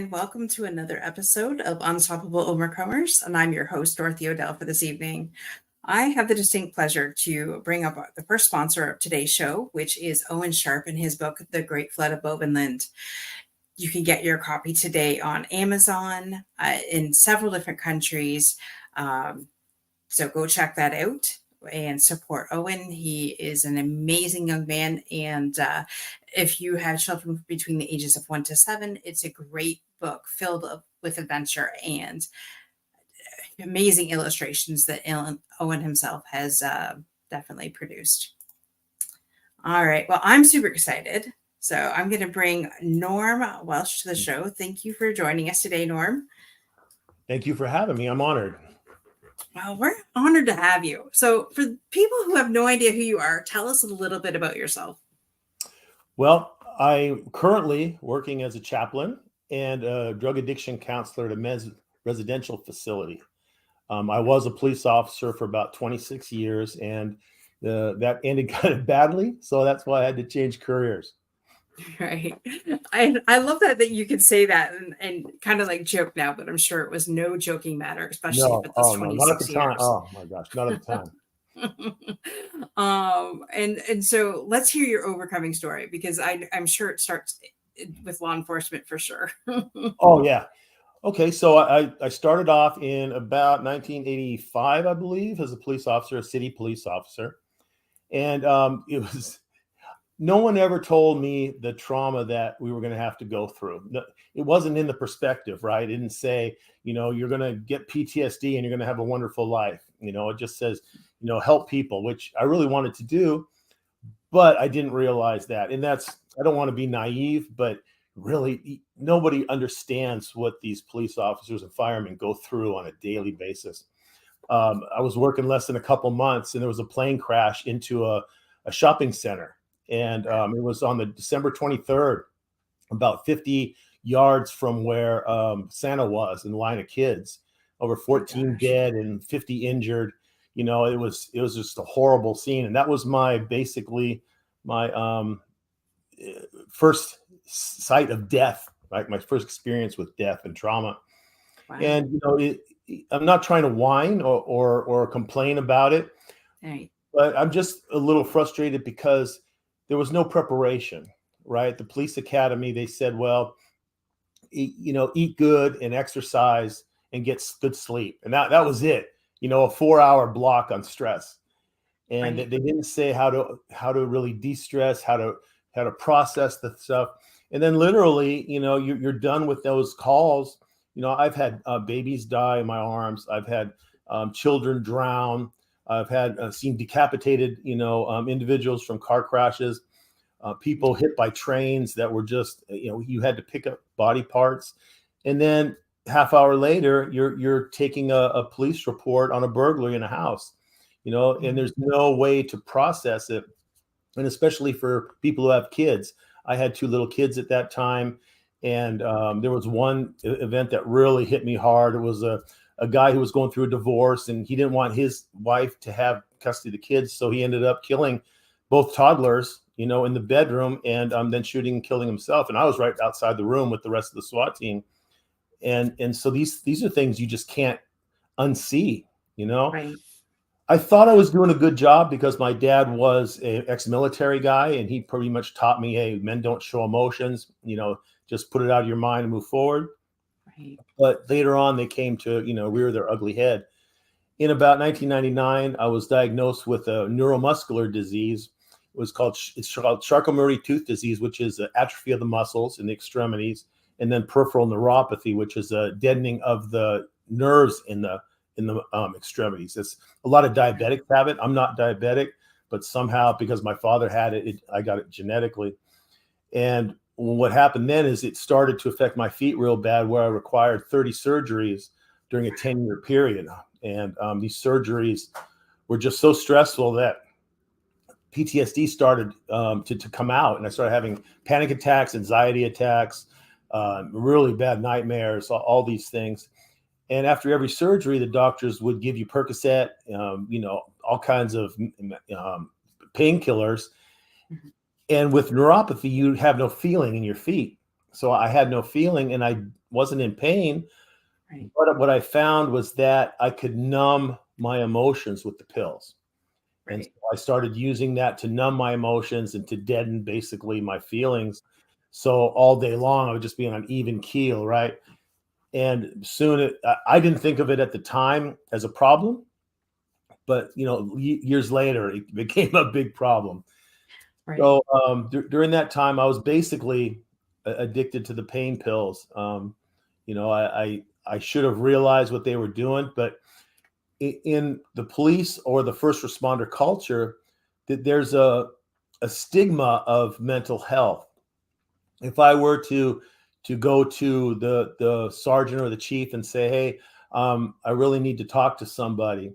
and welcome to another episode of Unstoppable Overcomers. And I'm your host, Dorothy Odell, for this evening. I have the distinct pleasure to bring up the first sponsor of today's show, which is Owen Sharp and his book, The Great Flood of Bovenland. You can get your copy today on Amazon in several different countries. So go check that out and support Owen. He is an amazing young man. And if you have children between the ages of 1 to 7, it's a great book filled with adventure and amazing illustrations that Owen himself has definitely produced. All right. Well, I'm super excited. So I'm going to bring Norm Wielsch to the show. Thank you for joining us today, Norm. Thank you for having me. I'm honored. Well, we're honored to have you. So for people who have no idea who you are, tell us a little bit about yourself. Well, I'm currently working as a chaplain and a drug addiction counselor at a residential facility. I was a police officer for about 26 years, and that ended kind of badly. So that's why I had to change careers. Right. I love that you could say that and kind of like joke now, but I'm sure it was no joking matter, especially with this 26 not at the years. time. Oh my gosh, not at the time. And so let's hear your overcoming story, because I'm sure it starts with law enforcement for sure. Oh yeah. Okay, so I started off in about 1985, I believe, as a police officer, a city police officer, and it was. No one ever told me the trauma that we were going to have to go through. It wasn't in the perspective, right? It didn't say, you're going to get PTSD and you're going to have a wonderful life. It just says, help people, which I really wanted to do, but I didn't realize that. And I don't want to be naive, but really nobody understands what these police officers and firemen go through on a daily basis. I was working less than a couple months, and there was a plane crash into a shopping center. And it was on the December 23rd, about 50 yards from where Santa was in the line of kids. Over 14 dead and 50 injured. It was just a horrible scene. And that was my first sight of death, right? My first experience with death and trauma. Wow. And I'm not trying to whine or complain about it, right. But I'm just a little frustrated because there was no preparation, right? The police academy, they said, well, eat good and exercise and get good sleep. And that was it, a 4-hour block on stress. And right. They didn't say how to really de-stress, how to process the stuff. And then literally, you're done with those calls. I've had babies die in my arms. I've had children drown. I've had seen decapitated, individuals from car crashes, people hit by trains that were just, you had to pick up body parts. And then half hour later, you're taking a police report on a burglary in a house, and there's no way to process it. And especially for people who have kids. I had 2 little kids at that time. And there was one event that really hit me hard. It was a guy who was going through a divorce, and he didn't want his wife to have custody of the kids. So he ended up killing both toddlers, in the bedroom, and then shooting and killing himself. And I was right outside the room with the rest of the SWAT team. And so these are things you just can't unsee, Right. I thought I was doing a good job because my dad was an ex-military guy, and he pretty much taught me, hey, men don't show emotions, just put it out of your mind and move forward. Right. But later on, they came to, rear their ugly head. In about 1999, I was diagnosed with a neuromuscular disease. It's called Charcot-Marie-Tooth disease, which is an atrophy of the muscles in the extremities, and then peripheral neuropathy, which is a deadening of the nerves in the extremities. It's a lot of diabetics have it. I'm not diabetic, but somehow because my father had it, I got it genetically. And what happened then is it started to affect my feet real bad, where I required 30 surgeries during a 10-year period. And these surgeries were just so stressful that PTSD started to come out. And I started having panic attacks, anxiety attacks, really bad nightmares, all these things. And after every surgery, the doctors would give you Percocet, all kinds of painkillers. And with neuropathy, you have no feeling in your feet. So I had no feeling and I wasn't in pain. Right. But what I found was that I could numb my emotions with the pills. And so Right. I started using that to numb my emotions and to deaden basically my feelings. So all day long, I would just be on an even keel, right? And soon I didn't think of it at the time as a problem, but years later, it became a big problem. Right. So during that time, I was basically addicted to the pain pills. I should have realized what they were doing, but in the police or the first responder culture, that there's a stigma of mental health. If I were to go to the sergeant or the chief and say, "Hey, I really need to talk to somebody,"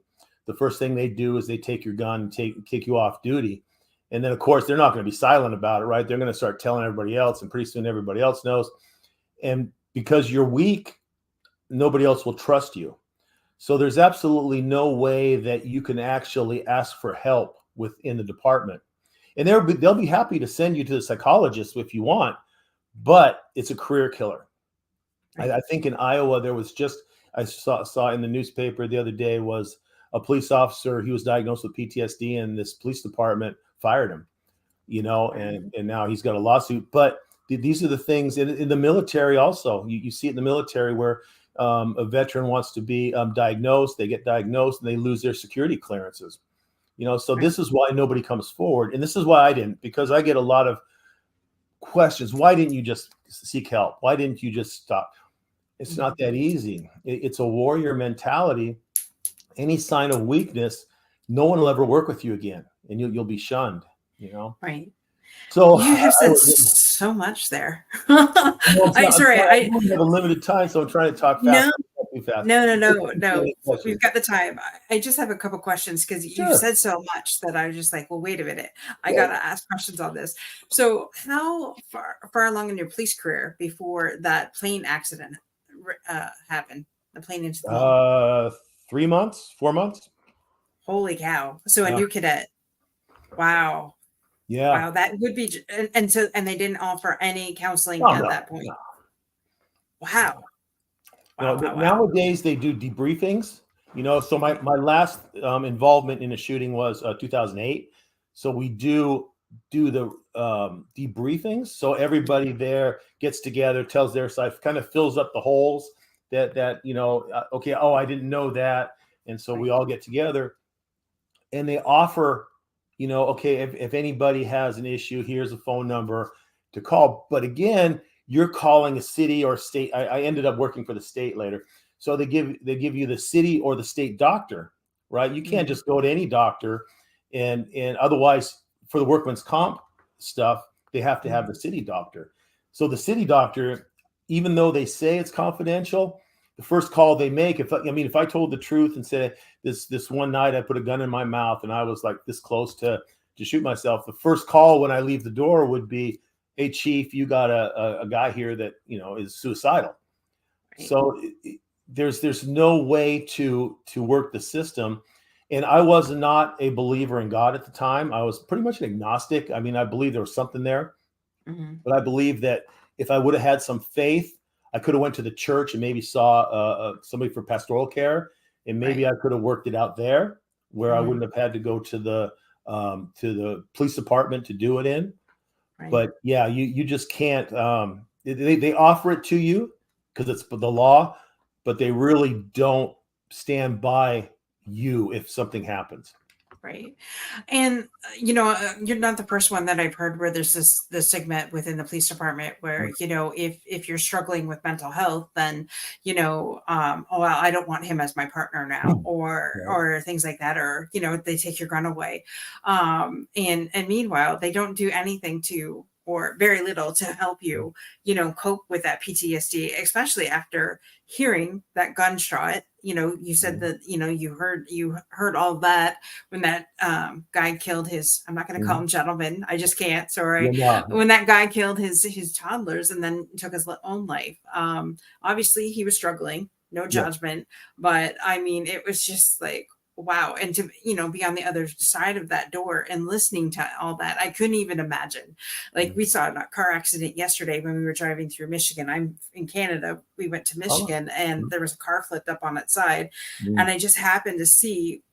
the first thing they do is they take your gun and kick you off duty. And then, of course, they're not going to be silent about it, right? They're going to start telling everybody else, and pretty soon everybody else knows. And because you're weak, nobody else will trust you. So there's absolutely no way that you can actually ask for help within the department. And they'll be happy to send you to the psychologist if you want, but it's a career killer. Right. I think in Iowa, there was I saw in the newspaper the other day was a police officer. He was diagnosed with PTSD, and this police department fired him, and now he's got a lawsuit. But these are the things in the military also. You see it in the military where a veteran wants to be diagnosed, they get diagnosed, and they lose their security clearances. So Right. this is why nobody comes forward. And this is why I didn't, because I get a lot of questions. Why didn't you just seek help? Why didn't you just stop? It's not that easy. It's a warrior mentality. Any sign of weakness, no one will ever work with you again, and you'll be shunned. Right. So You have I said was, so much there. well, I sorry, I I only have a limited time, so I'm trying to talk fast, no, not too fast. no. Any questions? We've got the time. I just have a couple questions because you've Sure. said so much that I was just like, well, wait a minute. I Yeah. gotta ask questions on this. So how far along in your police career before that plane accident happened? The plane into the mall. 3 months, 4 months. Holy cow. So a Yeah. new cadet. Wow. Yeah. Wow. That would be and they didn't offer any counseling Oh at no, that point. no. Wow. Wow. Wow. Wow. Nowadays they do debriefings. So my last involvement in a shooting was 2008. So we do the debriefings. So everybody there gets together, tells their side, kind of fills up the holes okay, oh, I didn't know that, and so we Right. all get together, and they offer, okay, if anybody has an issue, here's a phone number to call. But again, you're calling a city or state. I ended up working for the state later. So they give you the city or the state doctor, right? You can't Mhm. just go to any doctor, and otherwise for the workman's comp stuff, they have to have the Mhm. city doctor. So the city doctor, even though they say it's confidential, the first call they make, if I told the truth and said this one night I put a gun in my mouth and I was like this close to shoot myself, the first call when I leave the door would be, "Hey chief, you got a guy here that is suicidal." Right. So there's no way to work the system. And I was not a believer in God at the time. I was pretty much an agnostic. I mean, I believe there was something there, Mhm. but I believe that if I would have had some faith, I could have went to the church and maybe saw somebody for pastoral care, and maybe Right. I could have worked it out there, where I Mhm. wouldn't have had to go to the police department to do it in. Right. But yeah, you just can't. They offer it to you because it's the law, but they really don't stand by you if something happens. Right. And you're not the first one that I've heard where there's this segment within the police department where if you're struggling with mental health, then oh well, I don't want him as my partner now, Right. or things like that, or they take your gun away, and meanwhile they don't do anything to or very little to help you cope with that PTSD, especially after hearing that gunshot. You said Mhm. that you heard all that when that guy killed his, I'm not going to call Mhm. him gentleman, I just can't, Yeah, sorry, no. when that guy killed his toddlers and then took his own life. Obviously he was struggling, no Yeah. judgment, but I mean it was just like, wow. And to, be on the other side of that door and listening to all that, I couldn't even imagine. Like, we saw a car accident yesterday when we were driving through Michigan. I'm in Canada. We went to Michigan, and there was a car flipped up on its side. And I just happened to see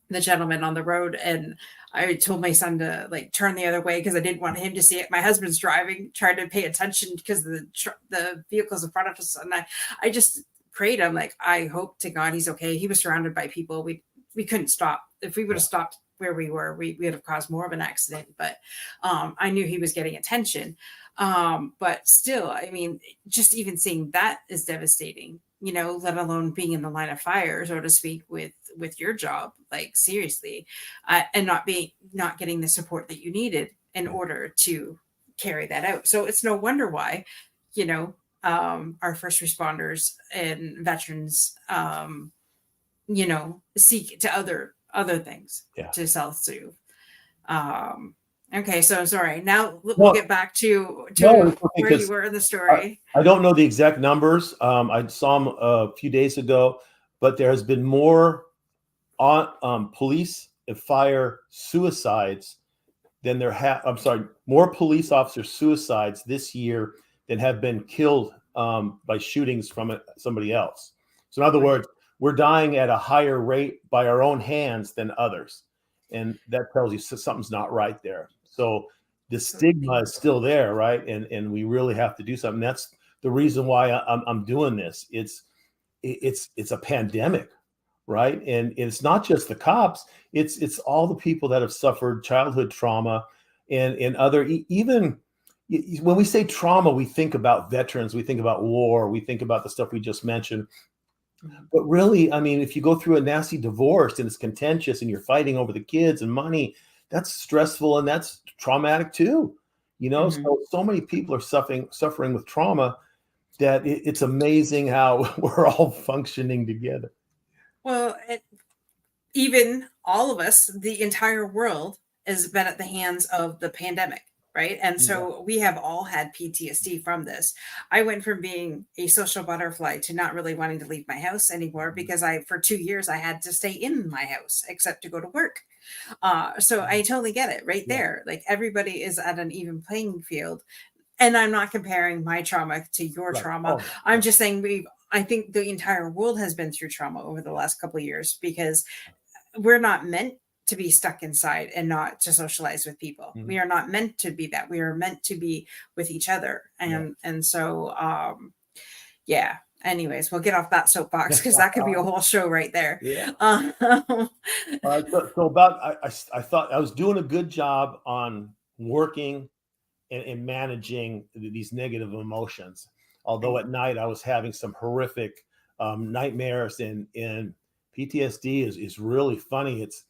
the gentleman on the road, and I told my son to like turn the other way because I didn't want him to see it. My husband's driving, trying to pay attention because the vehicles in front of us, and I just prayed. I'm like, I hope to God he's okay. He was surrounded by people. We couldn't stop. If we would have stopped where we were, we would have caused more of an accident. But I knew he was getting attention. But still, I mean, just even seeing that is devastating, let alone being in the line of fire, so to speak, with your job, like seriously, and not getting the support that you needed in order to carry that out. So it's no wonder why, our first responders and veterans, seek to other things to self-soothe. Okay, so sorry. Now we'll get back to where you were in the story. I don't know the exact numbers. I saw them a few days ago, but there has been more on police and fire suicides than more police officer suicides this year than have been killed by shootings from somebody else. So in other words, we're dying at a higher rate by our own hands than others. And that tells you something's not right there. So the stigma is still there, right? And we really have to do something. That's the reason why I'm doing this. It's a pandemic, right? And it's not just the cops. It's all the people that have suffered childhood trauma and other, even when we say trauma, we think about veterans, we think about war, we think about the stuff we just mentioned. But really, I mean, if you go through a nasty divorce and it's contentious and you're fighting over the kids and money, that's stressful and that's traumatic too. So many people are suffering with trauma that it's amazing how we're all functioning together. Well, even all of us, the entire world has been at the hands of the pandemic. Right. And so we have all had PTSD from this. I went from being a social butterfly to not really wanting to leave my house anymore because for 2 years, I had to stay in my house except to go to work. So I totally get it right there. Like, everybody is at an even playing field. And I'm not comparing my trauma to your trauma. I'm just saying I think the entire world has been through trauma over the last couple of years because we're not meant to be stuck inside and not to socialize with people. We are not meant to be that. We are meant to be with each other. And so, anyways, we'll get off that soapbox because that could be a whole show right there. So I thought I was doing a good job on working and managing these negative emotions. Although at night I was having some horrific nightmares, and PTSD is really funny. It's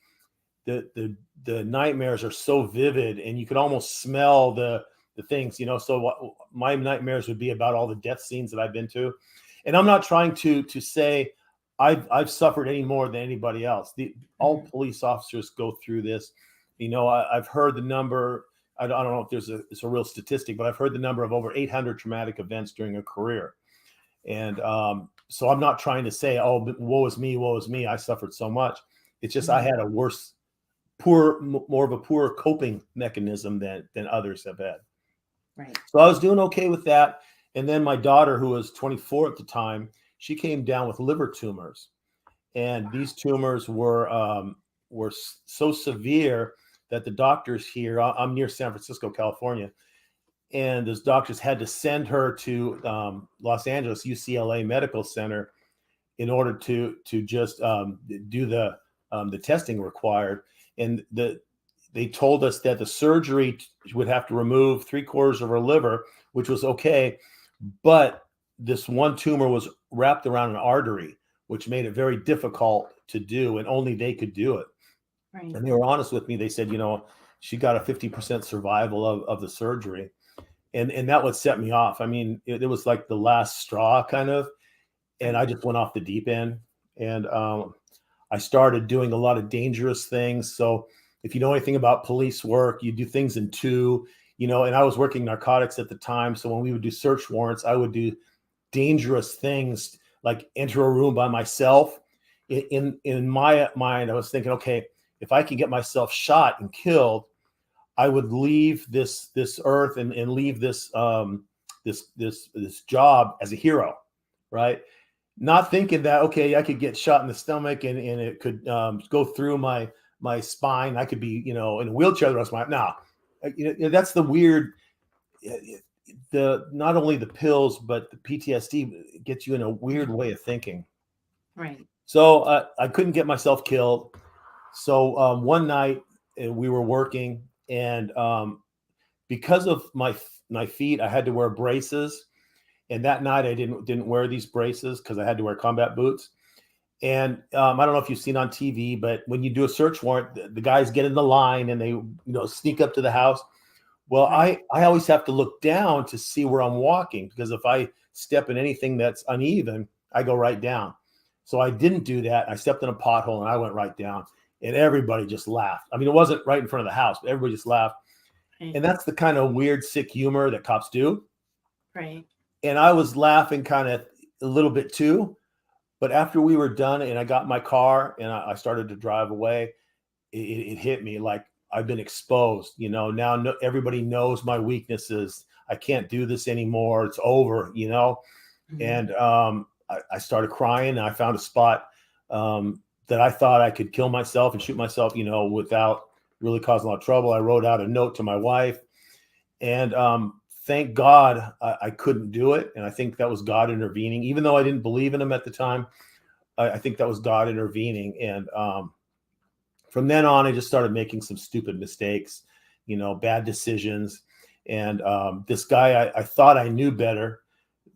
the nightmares are so vivid, and you could almost smell the things, So my nightmares would be about all the death scenes that I've been to, and I'm not trying to say I've suffered any more than anybody else. All police officers go through this. I've heard the number. I don't know if it's a real statistic, but I've heard the number of over 800 traumatic events during a career, and so I'm not trying to say, oh, woe is me. I suffered so much. It's just I had a more of a poor coping mechanism than others have had. Right. So I was doing okay with that. And then my daughter, who was 24 at the time, she came down with liver tumors. And these tumors were so severe that the doctors here, I'm near San Francisco, California, and those doctors had to send her to Los Angeles, UCLA Medical Center in order to just do the testing required. And they told us that the surgery would have to remove 3/4 of her liver, which was okay. But this one tumor was wrapped around an artery, which made it very difficult to do, and only they could do it. Right. And they were honest with me. They said, she got a 50% survival of the surgery. And that would set me off. I mean, it was like the last straw kind of, and I just went off the deep end. And I started doing a lot of dangerous things. So if you know anything about police work, you do things in two, and I was working narcotics at the time. So when we would do search warrants, I would do dangerous things like enter a room by myself, in my mind, I was thinking, okay, if I can get myself shot and killed, I would leave this earth and leave this job as a hero, right? Not thinking that, okay, I could get shot in the stomach and it could go through my spine. I could be, in a wheelchair the rest of my life. No, that's the weird. Not only the pills, but the PTSD gets you in a weird way of thinking. Right. So I couldn't get myself killed. So one night we were working, and because of my feet, I had to wear braces. And that night I didn't wear these braces because I had to wear combat boots. And I don't know if you've seen on TV, but when you do a search warrant, the guys get in the line and they sneak up to the house. Well, Right. I always have to look down to see where I'm walking, because if I step in anything that's uneven, I go right down. So I didn't do that. I stepped in a pothole and I went right down, and everybody just laughed. I mean, it wasn't right in front of the house, but everybody just laughed. Right. And that's the kind of weird, sick humor that cops do. Right. And I was laughing kind of a little bit too. But after we were done and I got in my car and I started to drive away, it hit me like I've been exposed. Now everybody knows my weaknesses. I can't do this anymore. It's over, Mm-hmm. And I started crying, and I found a spot that I thought I could kill myself and shoot myself, without really causing a lot of trouble. I wrote out a note to my wife, and thank God I couldn't do it. And I think that was God intervening, even though I didn't believe in him at the time. I think that was God intervening. And from then on, I just started making some stupid mistakes, bad decisions. And this guy, I thought I knew better.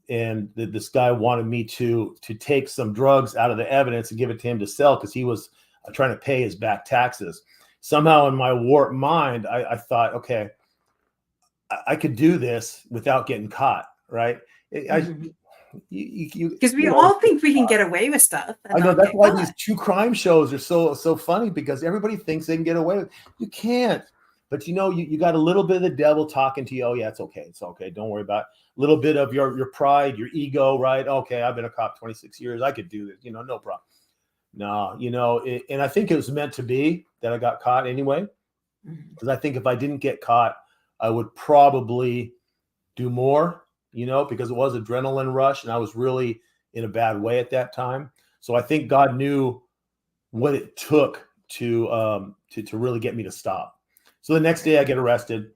And this guy wanted me to take some drugs out of the evidence and give it to him to sell, because he was trying to pay his back taxes. Somehow in my warped mind, I thought, okay, I could do this without getting caught, right? Because we you know, all think we can get away with stuff. And I know not that's get why caught. these true crime shows are so funny, because everybody thinks they can get away with it. You can't. But you got a little bit of the devil talking to you. Oh yeah, it's okay. Don't worry about it. A little bit of your pride, your ego, right? Okay, I've been a cop 26 years. I could do this, no problem. No, and I think it was meant to be that I got caught anyway. Because I think if I didn't get caught, I would probably do more, because it was adrenaline rush and I was really in a bad way at that time. So I think God knew what it took to really get me to stop. So the next day I get arrested,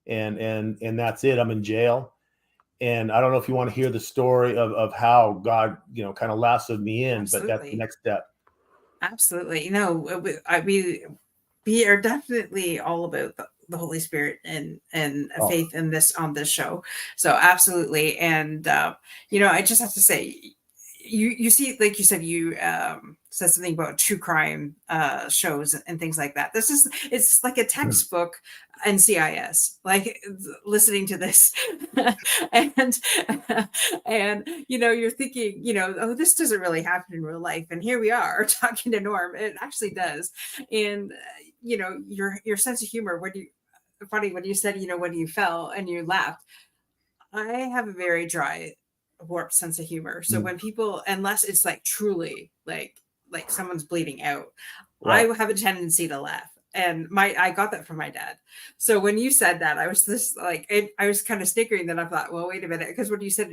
and that's it. I'm in jail. And I don't know if you want to hear the story of how God, kind of lassoed me in, Absolutely. but that's the next step. Absolutely. We are definitely all about the Holy Spirit and faith in this on this show. So absolutely. And I just have to say, you see, like you said, you said something about true crime shows and things like that. It's like a textbook NCIS, like listening to this. and you're thinking, oh, this doesn't really happen in real life, and here we are talking to Norm. It actually does. And your sense of humor, funny when you said, when you fell and you laughed. I have a very dry, warped sense of humor. So when people, unless it's like truly like someone's bleeding out, right, I have a tendency to laugh. And I got that from my dad. So when you said that, I was I was kind of snickering. Then I thought, well, wait a minute, because when you said,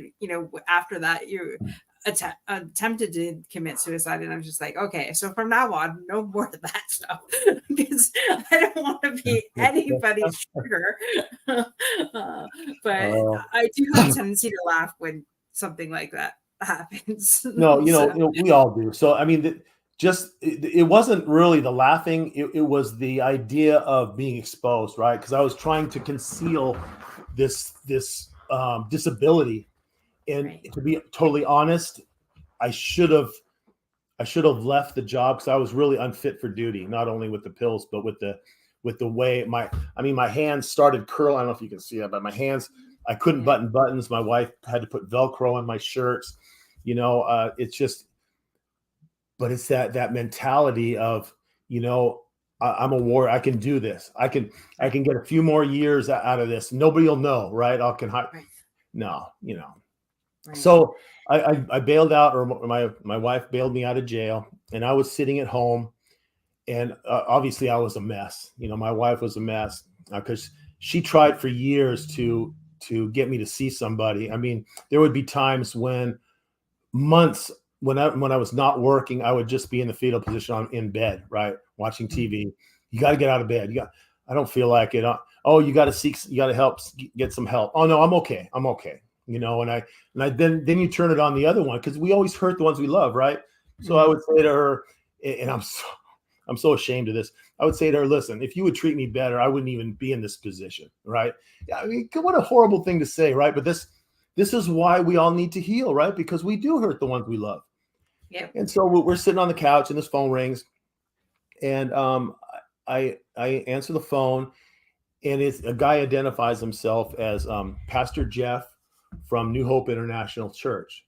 after that you attempted to commit suicide, and I'm just like, okay, so from now on, no more of that stuff, because I don't want to be anybody's trigger. But I do have a tendency to laugh when something like that happens. No, we all do. So I mean, it wasn't really the laughing. It was the idea of being exposed, right? Because I was trying to conceal this disability. And right, to be totally honest, I should have left the job, because I was really unfit for duty, not only with the pills, but with the way my hands started curling. I don't know if you can see that, but my hands, I couldn't button buttons. My wife had to put Velcro on my shirts. It's just, but it's that mentality of, I'm a warrior. I can do this. I can get a few more years out of this. Nobody will know, right? I can hide. Right. No, Right. So I bailed out, or my wife bailed me out of jail, and I was sitting at home, and obviously I was a mess. My wife was a mess because she tried for years to get me to see somebody. I mean, there would be times months when I was not working, I would just be in the fetal position in bed, right, watching TV. You got to get out of bed. I don't feel like it. Oh, you got to help, get some help. Oh no, I'm okay. Then you turn it on the other one, because we always hurt the ones we love, right? So I would say to her, and I'm so ashamed of this. I would say to her, listen, if you would treat me better, I wouldn't even be in this position, right? I mean, what a horrible thing to say, right? But this is why we all need to heal, right? Because we do hurt the ones we love. Yep. And so we're sitting on the couch, and this phone rings, and I answer the phone, and it's a guy identifies himself as Pastor Jeff from New Hope International Church.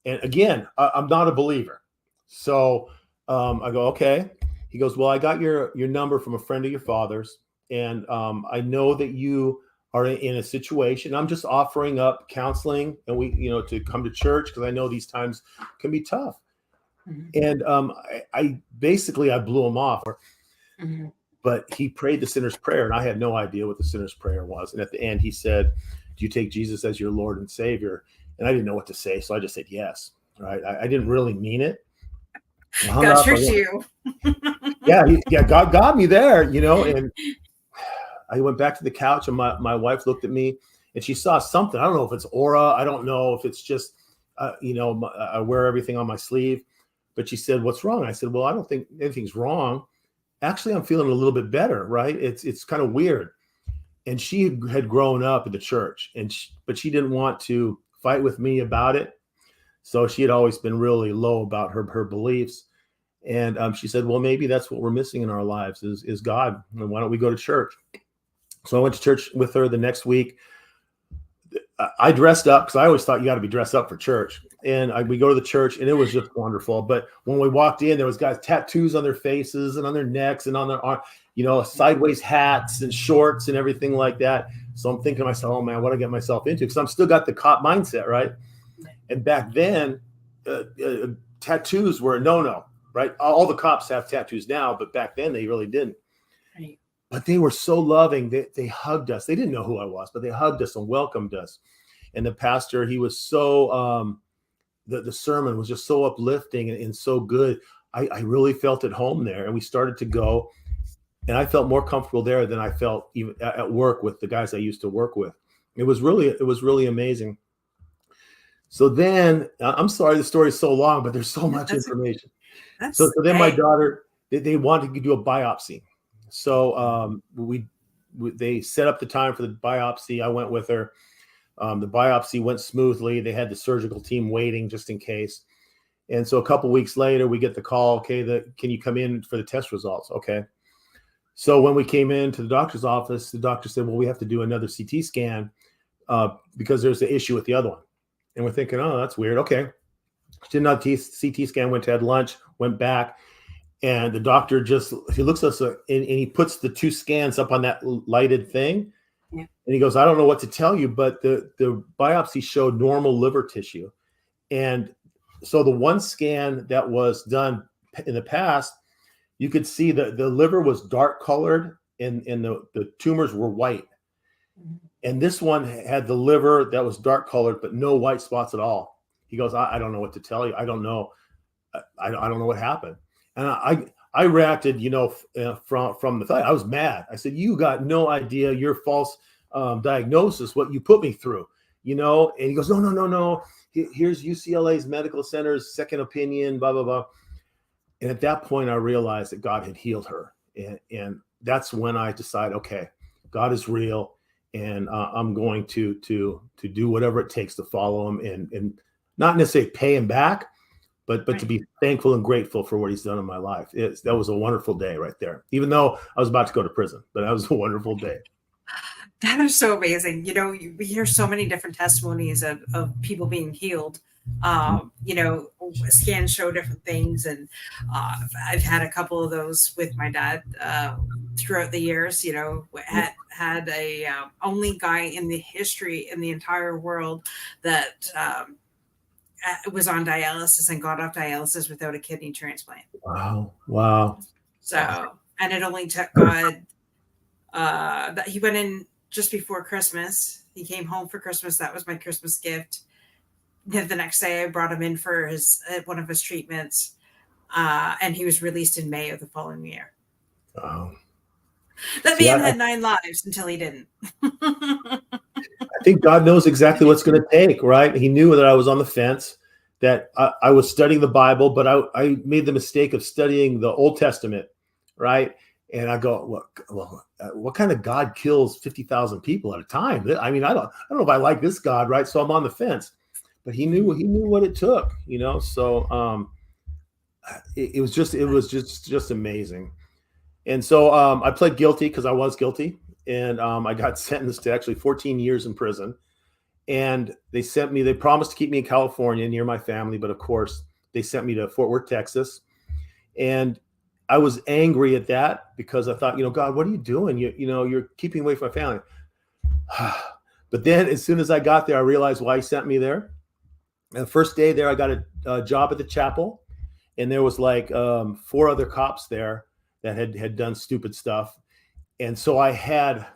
And again, I'm not a believer. So I go, okay. He goes, well, I got your number from a friend of your father's, and I know that you are in a situation. I'm just offering up counseling, and to come to church, because I know these times can be tough. And I basically blew him off. But he prayed the sinner's prayer, and I had no idea what the sinner's prayer was. And at the end, he said, do you take Jesus as your Lord and Savior? And I didn't know what to say, so I just said yes. Right? I didn't really mean it. God tricked you. Yeah, God got me there, and I went back to the couch, and my wife looked at me, and she saw something. I don't know if it's aura. I don't know if it's just, I wear everything on my sleeve. But she said, what's wrong? I said, well, I don't think anything's wrong. Actually, I'm feeling a little bit better, right? It's kind of weird. And she had grown up in the church, but she didn't want to fight with me about it. So she had always been really low about her beliefs. And she said, well, maybe that's what we're missing in our lives is God. And why don't we go to church? So I went to church with her the next week. I dressed up, because I always thought you got to be dressed up for church. And we go to the church, and it was just wonderful. But when we walked in, there was guys tattoos on their faces and on their necks and on their arm, sideways hats and shorts and everything like that. So I'm thinking to myself, oh man, what did I get myself into? Because I'm still got the cop mindset, right? And back then, tattoos were a no-no, right? All the cops have tattoos now, but back then they really didn't. Right. But they were so loving. They hugged us. They didn't know who I was, but they hugged us and welcomed us. And the pastor, he was so, the sermon was just so uplifting and so good. I really felt at home there. And we started to go. And I felt more comfortable there than I felt even at work with the guys I used to work with. It was really amazing. So then, I'm sorry, the story is so long, but there's so much information. So then my daughter, they wanted to do a biopsy. So they set up the time for the biopsy. I went with her. The biopsy went smoothly. They had the surgical team waiting just in case. And so a couple weeks later, we get the call, okay, can you come in for the test results? Okay. So when we came into the doctor's office, the doctor said, well, we have to do another CT scan because there's an issue with the other one. And we're thinking, oh, that's weird. Okay. Did not CT scan, went to have lunch, went back. And the doctor he looks at us and he puts the two scans up on that lighted thing. Yeah. And he goes, I don't know what to tell you, but the biopsy showed normal liver tissue. And so the one scan that was done in the past, you could see that the liver was dark colored and the tumors were white. And this one had the liver that was dark colored, but no white spots at all. He goes, I don't know what to tell you. I don't know. I don't know what happened. And I reacted, from the fact I was mad. I said, you got no idea your false diagnosis, what you put me through, and he goes, no. Here's UCLA's medical center's second opinion, blah, blah, blah. And at that point, I realized that God had healed her. And that's when I decided, okay, God is real. And I'm going to do whatever it takes to follow him and not necessarily pay him back, but right. To be thankful and grateful for what he's done in my life. That was a wonderful day right there, even though I was about to go to prison, but that was a wonderful day. That is so amazing. We hear so many different testimonies of people being healed. Scans show different things. And I've had a couple of those with my dad throughout the years, had a only guy in the history in the entire world that was on dialysis and got off dialysis without a kidney transplant. Wow. So, and it only took God, that he went in just before Christmas. He came home for Christmas. That was my Christmas gift. Then the next day I brought him in for one of his treatments. And he was released in May of the following year. Wow. That man had 9 lives until he didn't. I think God knows exactly what's going to take, right? He knew that I was on the fence, that I was studying the Bible, but I made the mistake of studying the Old Testament, right? And I go, what kind of God kills 50,000 people at a time? I mean, I don't know if I like this God, right? So I'm on the fence. But he knew what it took, So it was just amazing. And so I pled guilty because I was guilty, and I got sentenced to actually 14 years in prison. And they promised to keep me in California near my family, but of course they sent me to Fort Worth, Texas. And I was angry at that because I thought, God, what are you doing? You're keeping away from my family. But then as soon as I got there, I realized why he sent me there. And the first day there, I got a job at the chapel, and there was like 4 other cops there that had done stupid stuff. And so I had,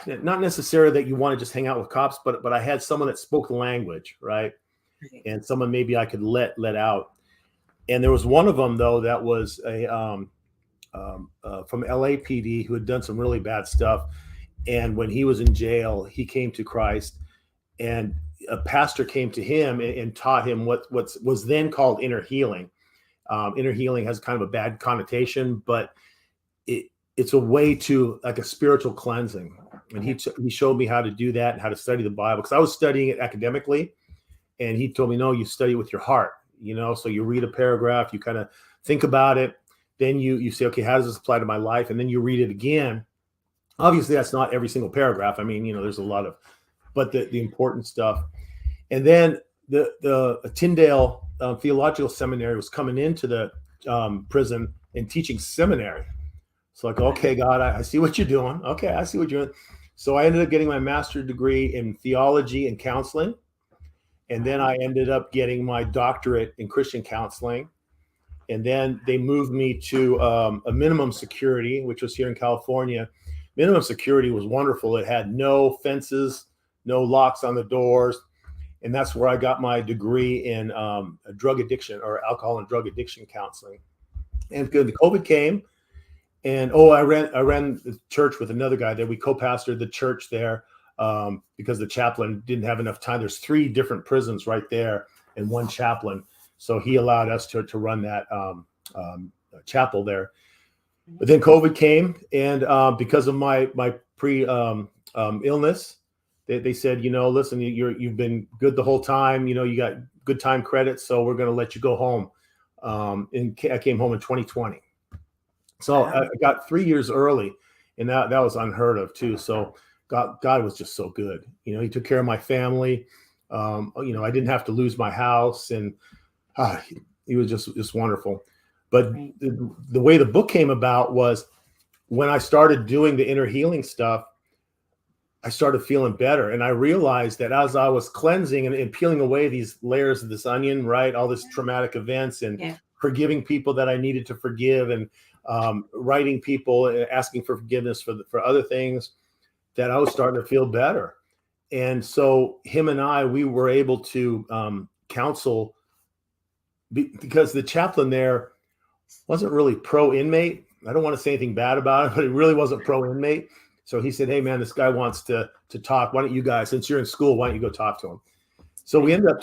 not necessarily that you want to just hang out with cops, but I had someone that spoke the language, right? And someone maybe I could let out. And there was one of them though that was from LAPD who had done some really bad stuff. And when he was in jail, he came to Christ, and a pastor came to him and taught him what was then called inner healing. Inner healing has kind of a bad connotation, but it's a way to, like, a spiritual cleansing. And he showed me how to do that and how to study the Bible, because I was studying it academically, and he told me, no, you study it with your heart, so you read a paragraph, you kind of think about it, then you say, okay, how does this apply to my life? And then you read it again. Obviously that's not every single paragraph. I mean, there's a lot of, but the important stuff. And then the Tyndale Theological Seminary was coming into the prison and teaching seminary. So like, okay, God, I see what you're doing. Okay, I see what you're doing. So I ended up getting my master's degree in theology and counseling. And then I ended up getting my doctorate in Christian counseling. And then they moved me to a minimum security, which was here in California. Minimum security was wonderful. It had no fences, no locks on the doors. And that's where I got my degree in drug addiction, or alcohol and drug addiction counseling. And the COVID came, and I ran the church with another guy there. We co-pastored the church there because the chaplain didn't have enough time. There's 3 different prisons right there and 1 chaplain. So he allowed us to run that chapel there. But then COVID came, and because of my pre illness, they said, listen, you've been good the whole time. You got good time credits, so we're going to let you go home. And I came home in 2020. So I got 3 years early, and that was unheard of too. So God was just so good. He took care of my family. I didn't have to lose my house, and he was just wonderful. But the way the book came about was when I started doing the inner healing stuff, I started feeling better. And I realized that as I was cleansing and peeling away these layers of this onion, right, all this traumatic events, and forgiving people that I needed to forgive, and writing people, asking for forgiveness for other things, that I was starting to feel better. And so him and we were able to counsel, because the chaplain there wasn't really pro-inmate. I don't want to say anything bad about it, but it really wasn't pro-inmate. So he said, hey, man, this guy wants to talk. Why don't you guys, since you're in school, why don't you go talk to him? So we ended up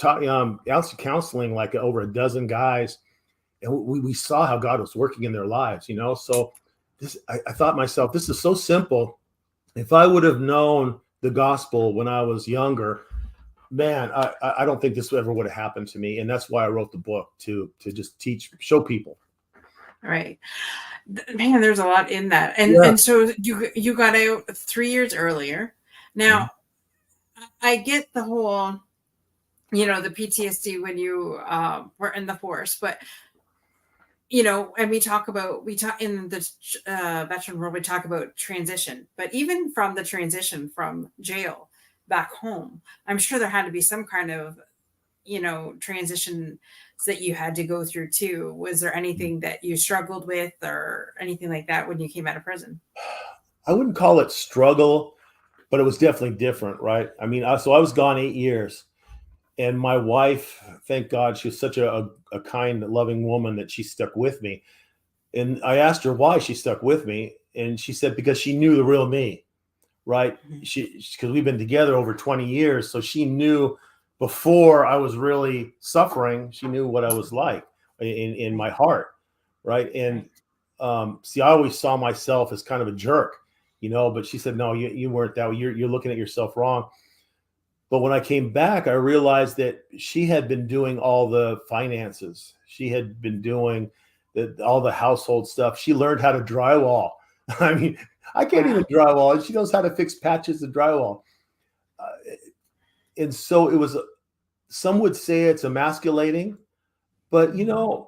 counseling like over a dozen guys, and we saw how God was working in their lives, So I thought to myself, this is so simple. If I would have known the gospel when I was younger, man, I don't think this ever would have happened to me. And that's why I wrote the book, to just show people. Right. Man, there's a lot in that. And so you got out 3 years earlier. Now, I get the whole, the PTSD when you were in the force, but and we talk in the veteran world, we talk about transition, but even from the transition from jail back home, I'm sure there had to be some kind of transitions that you had to go through too. Was there anything that you struggled with or anything like that when you came out of prison? I wouldn't call it struggle, but it was definitely different, right? I mean, so I was gone 8 years, and my wife, thank God, she was such a kind, loving woman that she stuck with me. And I asked her why she stuck with me, and she said because she knew the real me, right? Mhm. Because we've been together over 20 years, so she knew before I was really suffering. She knew what I was like in Right, my heart, right? right, And see, I always saw myself as kind of a jerk, but she said, no, you weren't that way. You're looking at yourself wrong. But when I came back, I realized that she had been doing all the finances. She had been doing all the household stuff. She learned how to drywall. I mean, I can't even wow, drywall, and she knows how to fix patches of drywall. Uh, and so it was. Some would say it's emasculating, but mhm,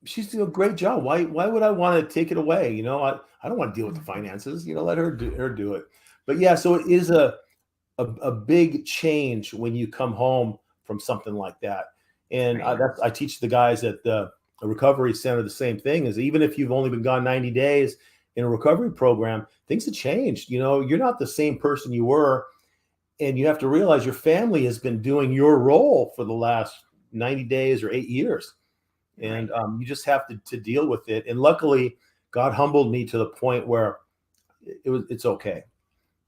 she's doing a great job. Why would I want to take it away? I don't want to deal with the mhm, finances. Let her do it. But yeah, so it is a big change when you come home from something like that. And right, I teach the guys at the recovery center the same thing, is even if you've only been gone 90 days in a recovery program, things have changed. You're not the same person you were. And you have to realize your family has been doing your role for the last 90 days or 8 years. And right, you just have to deal with it. And luckily, God humbled me to the point where it's okay.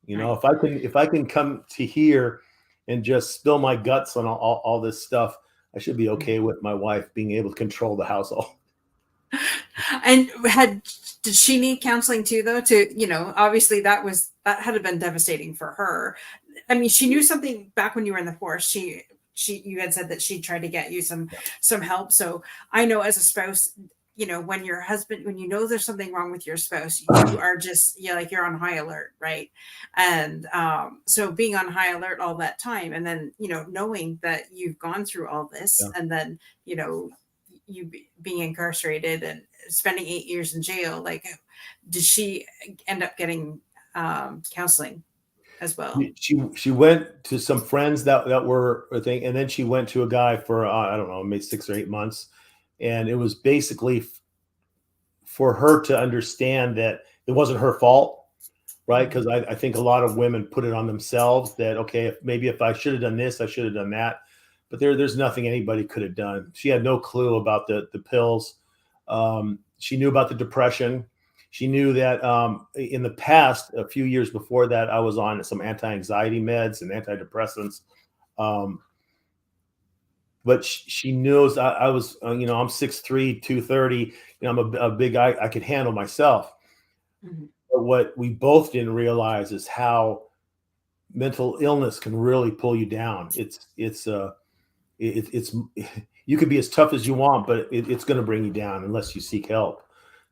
right. If I can come to here and just spill my guts on all this stuff, I should be Mhm. okay with my wife being able to control the household. And did she need counseling too, though? Obviously that had been devastating for her. I mean, she knew something back when you were in the force. You had said that she tried to get you some help. So I know as a spouse, when your husband, when there's something wrong with your spouse, you are just like you're on high alert, right? And so being on high alert all that time, and then knowing that you've gone through all this, Yeah. and then being incarcerated and spending 8 years in jail, like, did she end up getting counseling as well? She went to some friends that were a thing, and then she went to a guy for I don't know, maybe 6 or 8 months, and it was basically for her to understand that it wasn't her fault, right? Mhm. Because I think a lot of women put it on themselves that, okay, if I should have done this, I should have done that. But there's nothing anybody could have done. She had no clue about the pills. She knew about the depression. She knew that in the past, a few years before that, I was on some anti-anxiety meds and antidepressants. Um, but she knows I was, I'm 6'3", 230. I'm a big guy. I could handle myself. Mhm. But what we both didn't realize is how mental illness can really pull you down. It's you could be as tough as you want, but it's going to bring you down unless you seek help.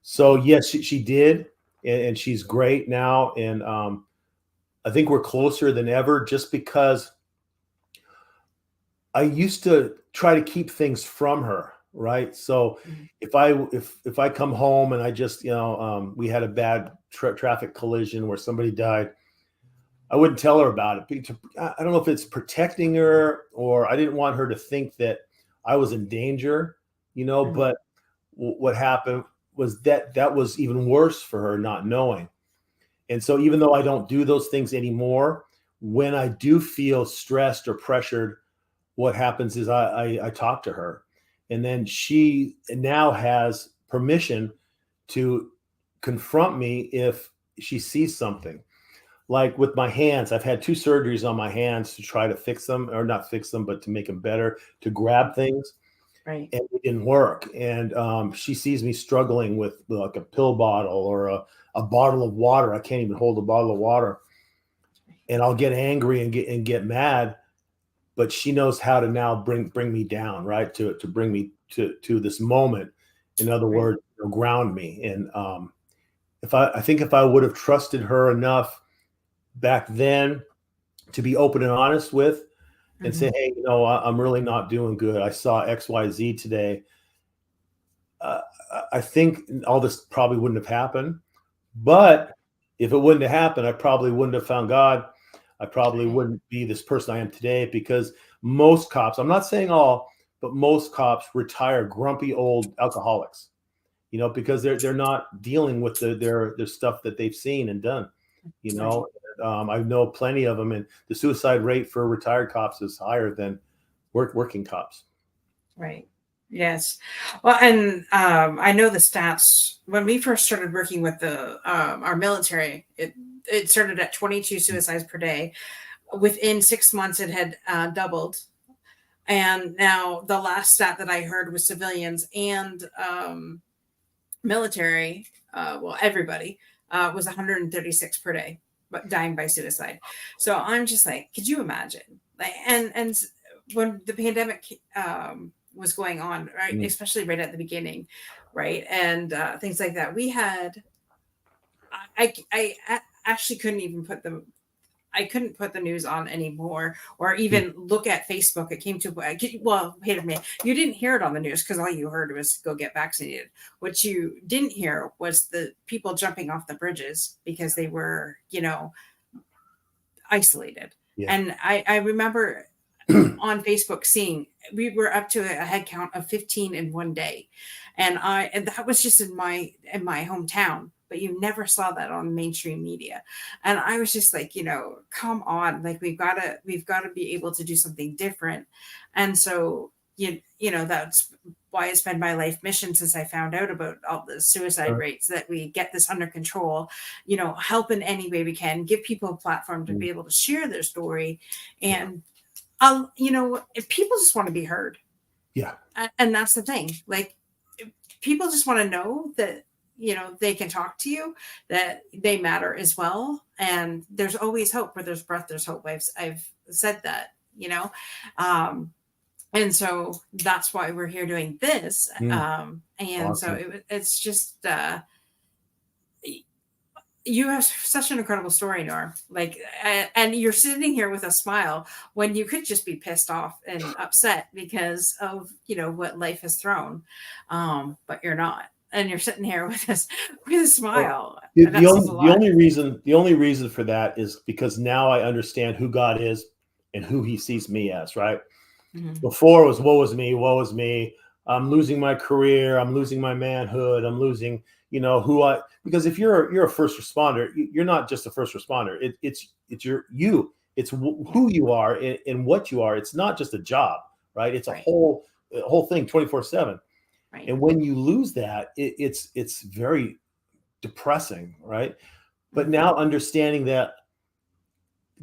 So yes, she did, and she's great now, and I think we're closer than ever, just because I used to try to keep things from her, right? So Mhm. if I come home and I just we had a bad traffic collision where somebody died, I wouldn't tell her about it. I don't know if it's protecting her, or I didn't want her to think that I was in danger, Mhm. but what happened was that was even worse for her not knowing. And so even though I don't do those things anymore, when I do feel stressed or pressured, what happens is I talk to her, and then she now has permission to confront me if she sees something. Like with my hands, I've had two surgeries on my hands to try to fix them, or not fix them, but to make them better, to grab things, Right. and it didn't work. And she sees me struggling with like a pill bottle or a bottle of water. I can't even hold a bottle of water, and I'll get angry and get mad. But she knows how to now bring me down, right? To bring me to this moment. In other Right. words, ground me. And if I think if I would have trusted her enough back then to be open and honest with, and say, Mhm. hey, I'm really not doing good. I saw XYZ today. Uh, I think all this probably wouldn't have happened. But if it wouldn't have happened, I probably wouldn't have found God. I probably Right. wouldn't be this person I am today, because most cops, I'm not saying all, but most cops retire grumpy old alcoholics, because they're not dealing with their stuff that they've seen and done. I know plenty of them, and the suicide rate for retired cops is higher than working cops. Right. Yes. Well, and I know the stats when we first started working with our military. It started at 22 suicides per day. Within 6 months, it had doubled, and now the last stat that I heard was civilians and military. Everybody was 136 per day, but dying by suicide. So I'm just like, could you imagine? And when the pandemic was going on, right, especially right at the beginning, right, and things like that, we had. I actually couldn't even put the. I couldn't put the news on anymore, or even look at Facebook. It came to wait a minute. You didn't hear it on the news because all you heard was go get vaccinated. What you didn't hear was the people jumping off the bridges because they were, isolated. Yeah. And I remember on Facebook seeing we were up to a head count of 15 in one day, and that was just in my hometown. But you never saw that on mainstream media. And I was just like, come on, like we've got to be able to do something different. And so, that's why it's been my life mission since I found out about all the suicide rates, that we get this under control, help in any way we can, give people a platform to be able to share their story. And, if people just want to be heard. Yeah. And that's the thing. Like, people just want to know that, they can talk to you, that they matter as well. And there's always hope. Where there's breath, there's hope. I've said that, and so that's why we're here doing this. And awesome. So it's just, you have such an incredible story, Nor. Like, and you're sitting here with a smile when you could just be pissed off and upset because of, what life has thrown. But you're not. And you're sitting here with a smile. The only reason for that is because now I understand who God is and who he sees me as, right? Mm-hmm. Before it was woe is me. I'm losing my career. I'm losing my manhood. I'm losing, because if you're a first responder, you're not just a first responder. It's who you are and what you are. It's not just a job, right? It's a whole thing 24/7. Right. And when you lose that, it's very depressing, right? But now understanding that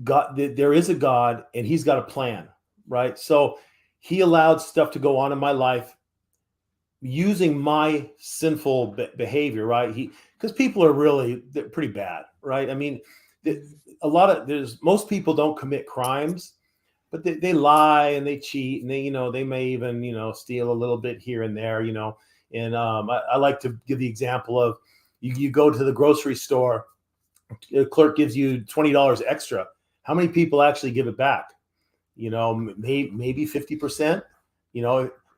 God, there is a God, and he's got a plan, right? So he allowed stuff to go on in my life using my sinful behavior, right? Because people are they're pretty bad, right? I mean, most people don't commit crimes, but they lie and they cheat, and they may even, steal a little bit here and there, and I like to give the example of you go to the grocery store, the clerk gives you $20 extra. How many people actually give it back? Maybe 50%,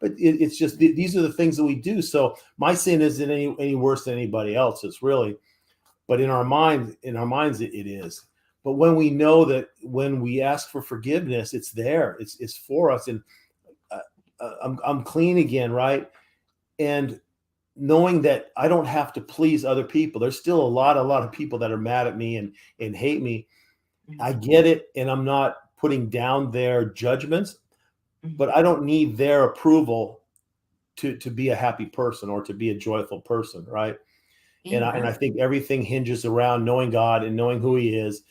but it's just, these are the things that we do. So my sin isn't any worse than anybody else's, really. But in our minds, it is. But when we know that when we ask for forgiveness, it's there, it's for us. And I'm clean again, right? And knowing that I don't have to please other people. There's still a lot of people that are mad at me and hate me. Mm-hmm. I get it. And I'm not putting down their judgments, but I don't need their approval to be a happy person or to be a joyful person, right? Mm-hmm. And I think everything hinges around knowing God and knowing who he is,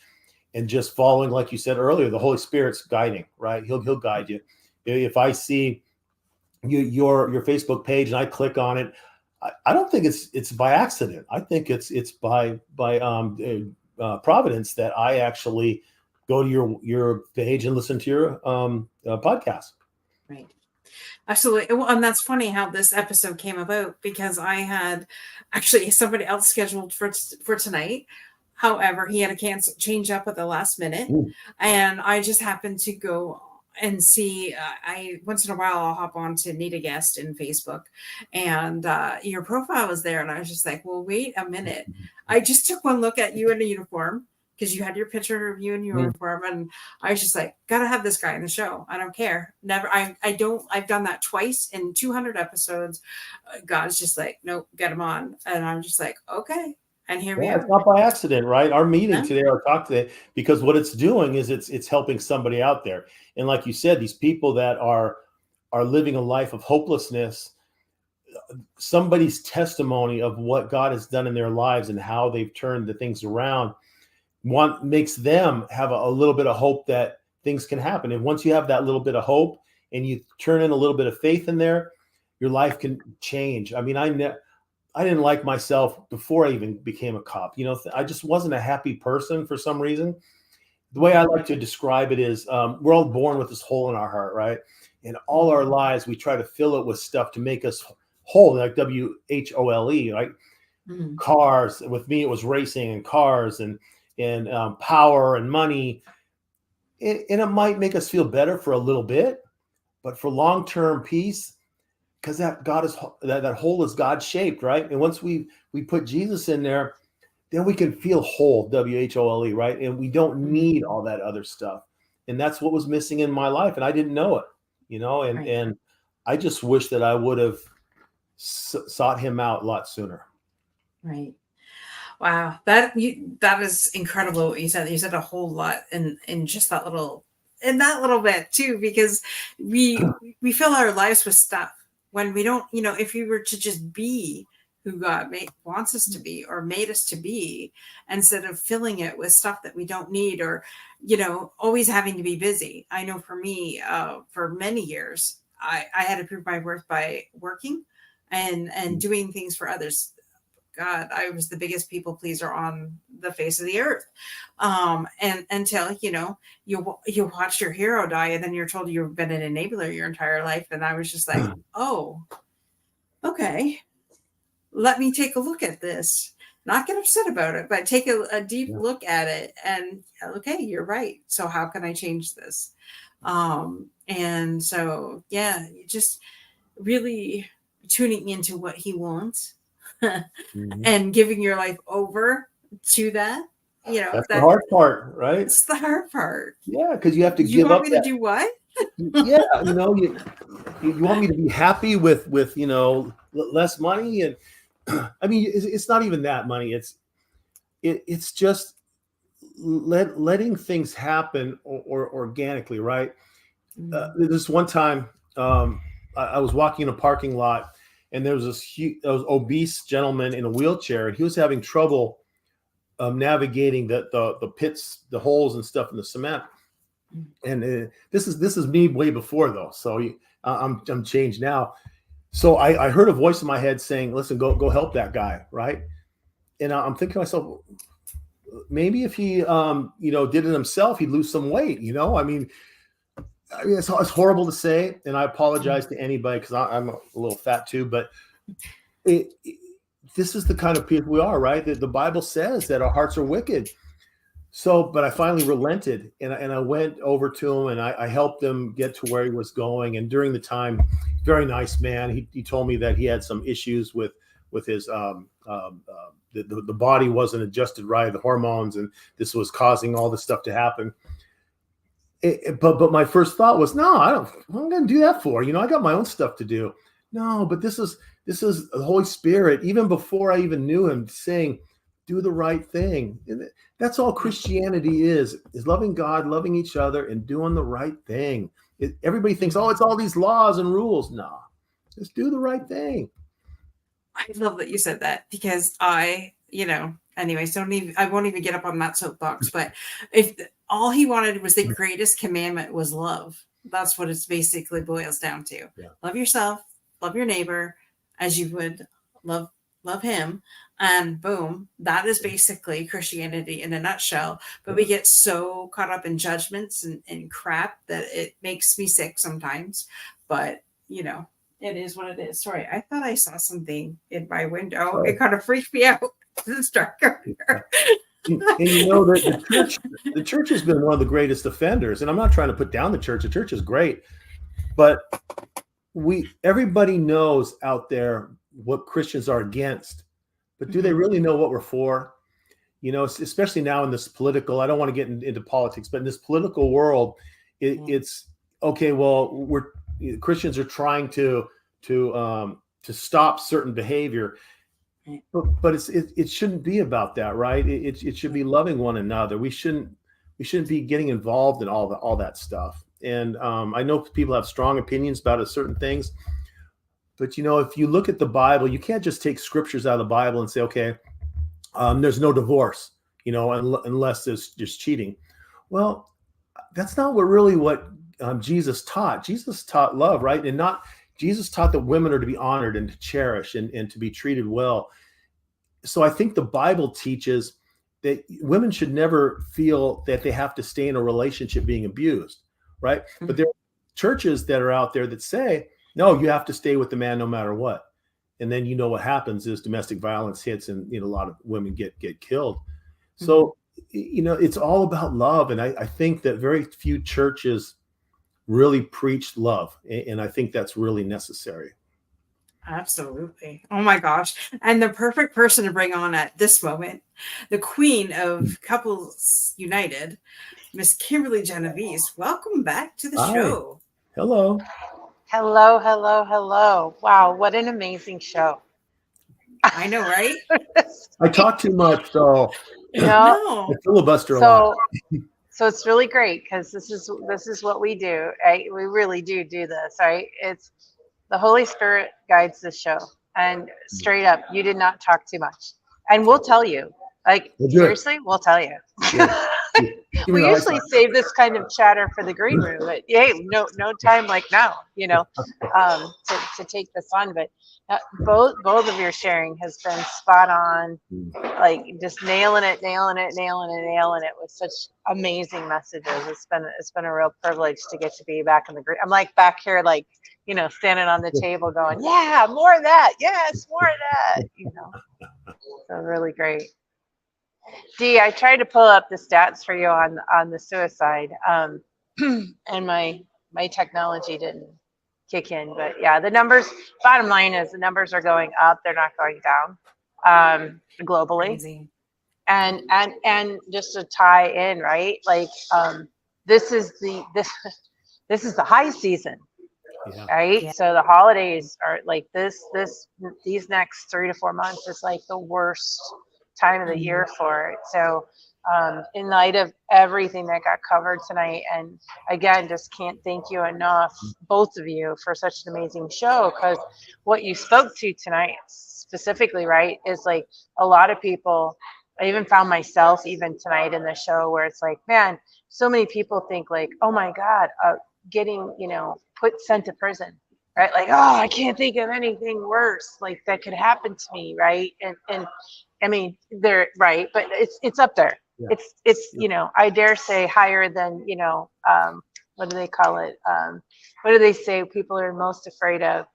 and just following, like you said earlier, the Holy Spirit's guiding, right? He'll guide you. If I see your Facebook page and I click on it, I don't think it's by accident. I think it's by providence that I actually go to your page and listen to your podcast. Right. Absolutely. Well, and that's funny how this episode came about, because I had actually somebody else scheduled for tonight. However, he had to change up at the last minute. Ooh. And I just happened to go and see, I once in a while I'll hop on to Need a Guest in Facebook, and your profile was there, and I was just like, well, wait a minute. I just took one look at you in a uniform, because you had your picture of you in uniform, and I was just like, gotta have this guy in the show. I don't care. Never. I've done that twice in 200 episodes. God's just like, nope, get him on, and I'm just like, okay. And here we Yeah, it's are. not by accident, right? Our meeting Yeah. today, our talk today, because what it's doing is it's helping somebody out there. And like you said, these people that are living a life of hopelessness, somebody's testimony of what God has done in their lives and how they've turned the things around, makes them have a little bit of hope that things can happen. And once you have that little bit of hope and you turn in a little bit of faith in there, your life can change. I mean, I didn't like myself before I even became a cop. You know, I just wasn't a happy person for some reason. The way I like to describe it is we're all born with this hole in our heart, right? And all our lives, we try to fill it with stuff to make us whole, like WHOLE, right? Mm-hmm. Cars. With me, it was racing and cars and power and money. And it might make us feel better for a little bit, but for long-term peace, because that hole is God shaped, right? And once we put Jesus in there, then we can feel whole, WHOLE, right? And we don't need all that other stuff. And that's what was missing in my life, and I didn't know it, you know. And Right. and I just wish that I would have sought him out a lot sooner. Right. Wow, that is incredible what you said. You said a whole lot in just that little bit too, because we fill our lives with stuff when we don't, you know, if we were to just be who God wants us to be or made us to be, instead of filling it with stuff that we don't need, or, you know, always having to be busy. I know for me, for many years, I had to prove my worth by working and doing things for others. God, I was the biggest people pleaser on the face of the earth. And until, you know, you watch your hero die, and then you're told you've been an enabler your entire life. And I was just like, oh, okay, let me take a look at this. Not get upset about it, but take a deep look at it. And okay, you're right. So how can I change this? And so, yeah, just really tuning into what he wants. And giving your life over to that, you know, That's the hard part, right? It's the hard part. Yeah, because you have to You give want up me that. to do what? Yeah, you know, you want me to be happy with you know, less money, and I mean, it's not even that money. It's just letting things happen or organically, right? This one time, I was walking in a parking lot, and there was this obese gentleman in a wheelchair, and he was having trouble navigating the pits, the holes and stuff in the cement. And this is me way before though, so I'm changed now. So I heard a voice in my head saying, "Listen, go help that guy," right? And I'm thinking to myself, maybe if he you know, did it himself, he'd lose some weight. You know, I mean, it's horrible to say, and I apologize to anybody because I'm a little fat too, but this is the kind of people we are, right? The Bible says that our hearts are wicked. So, but I finally relented, and I went over to him, and I helped him get to where he was going. And during the time, very nice man, he told me that he had some issues with his the body wasn't adjusted right, the hormones, and this was causing all this stuff to happen. But my first thought was, no, I'm going to do that for, you know, I got my own stuff to do. No, but this is the Holy Spirit, even before I even knew him, saying, do the right thing. That's all Christianity is loving God, loving each other, and doing the right thing. Everybody thinks, oh, it's all these laws and rules. No, just do the right thing. I love that you said that, because you know, anyways, I won't even get up on that soapbox, but if all he wanted was the greatest commandment was love, that's what it's basically boils down to. Yeah. Love yourself, love your neighbor as you would love him. And boom, that is basically Christianity in a nutshell. But we get so caught up in judgments and crap that it makes me sick sometimes. But, you know, it is what it is. Sorry, I thought I saw something in my window. Oh. It kind of freaked me out. It's dark out here. And you know, the church has been one of the greatest offenders. And I'm not trying to put down the church. The church is great. But everybody knows out there what Christians are against. But do they really know what we're for? especially now in this political, I don't want to get into politics, but in this political world, it's okay. Well, Christians are trying to stop certain behavior, but it shouldn't be about that, right? It should be loving one another. We shouldn't be getting involved in all that stuff. And I know people have strong opinions about certain things, but if you look at the Bible, you can't just take scriptures out of the Bible and say, okay, there's no divorce, unless there's just cheating. Well, that's not what Jesus taught. Jesus taught love, right? And Jesus taught that women are to be honored and to cherish and to be treated well. So I think the Bible teaches that women should never feel that they have to stay in a relationship being abused, right? Mm-hmm. But there are churches that are out there that say, no, you have to stay with the man no matter what. And then what happens is domestic violence hits, and a lot of women get killed. Mm-hmm. So it's all about love, and I think that very few churches really preach love, and I think that's really necessary. Absolutely. Oh my gosh. And the perfect person to bring on at this moment, the queen of Couples United, Miss Kimberly Genovese. Welcome back to the show. Hello. Hello, hello, hello. Wow, what an amazing show. I know, right? I talk too much, so no. I filibuster a lot. So it's really great because this is what we do, right? We really do this, right? It's the Holy Spirit guides the show, and straight up, you did not talk too much, and we'll tell you. Seriously, we'll tell you. Yeah. We usually save this kind of chatter for the green room, but hey, no time like now, to take this on. But both of your sharing has been spot on, like just nailing it with such amazing messages. It's been a real privilege to get to be back in the green. I'm like back here, like standing on the table, going, yeah, more of that, yes, more of that, So really great. Dee, I tried to pull up the stats for you on the suicide, and my technology didn't kick in. But yeah, the numbers. Bottom line is the numbers are going up; they're not going down globally. Amazing. And just to tie in, right? Like this is the high season. Yeah. Right. Yeah. So the holidays are like these next 3 to 4 months is like the worst time of the year for it. So in light of everything that got covered tonight, and again, just can't thank you enough, both of you, for such an amazing show, because what you spoke to tonight specifically, right, is like a lot of people, I even found myself even tonight in the show where it's like, man, so many people think like, oh my God, getting, sent to prison, right? Like, oh, I can't think of anything worse like that could happen to me, right? And I mean, they're right, but it's up there. Yeah. It's I dare say higher than what do they call it? What do they say people are most afraid of?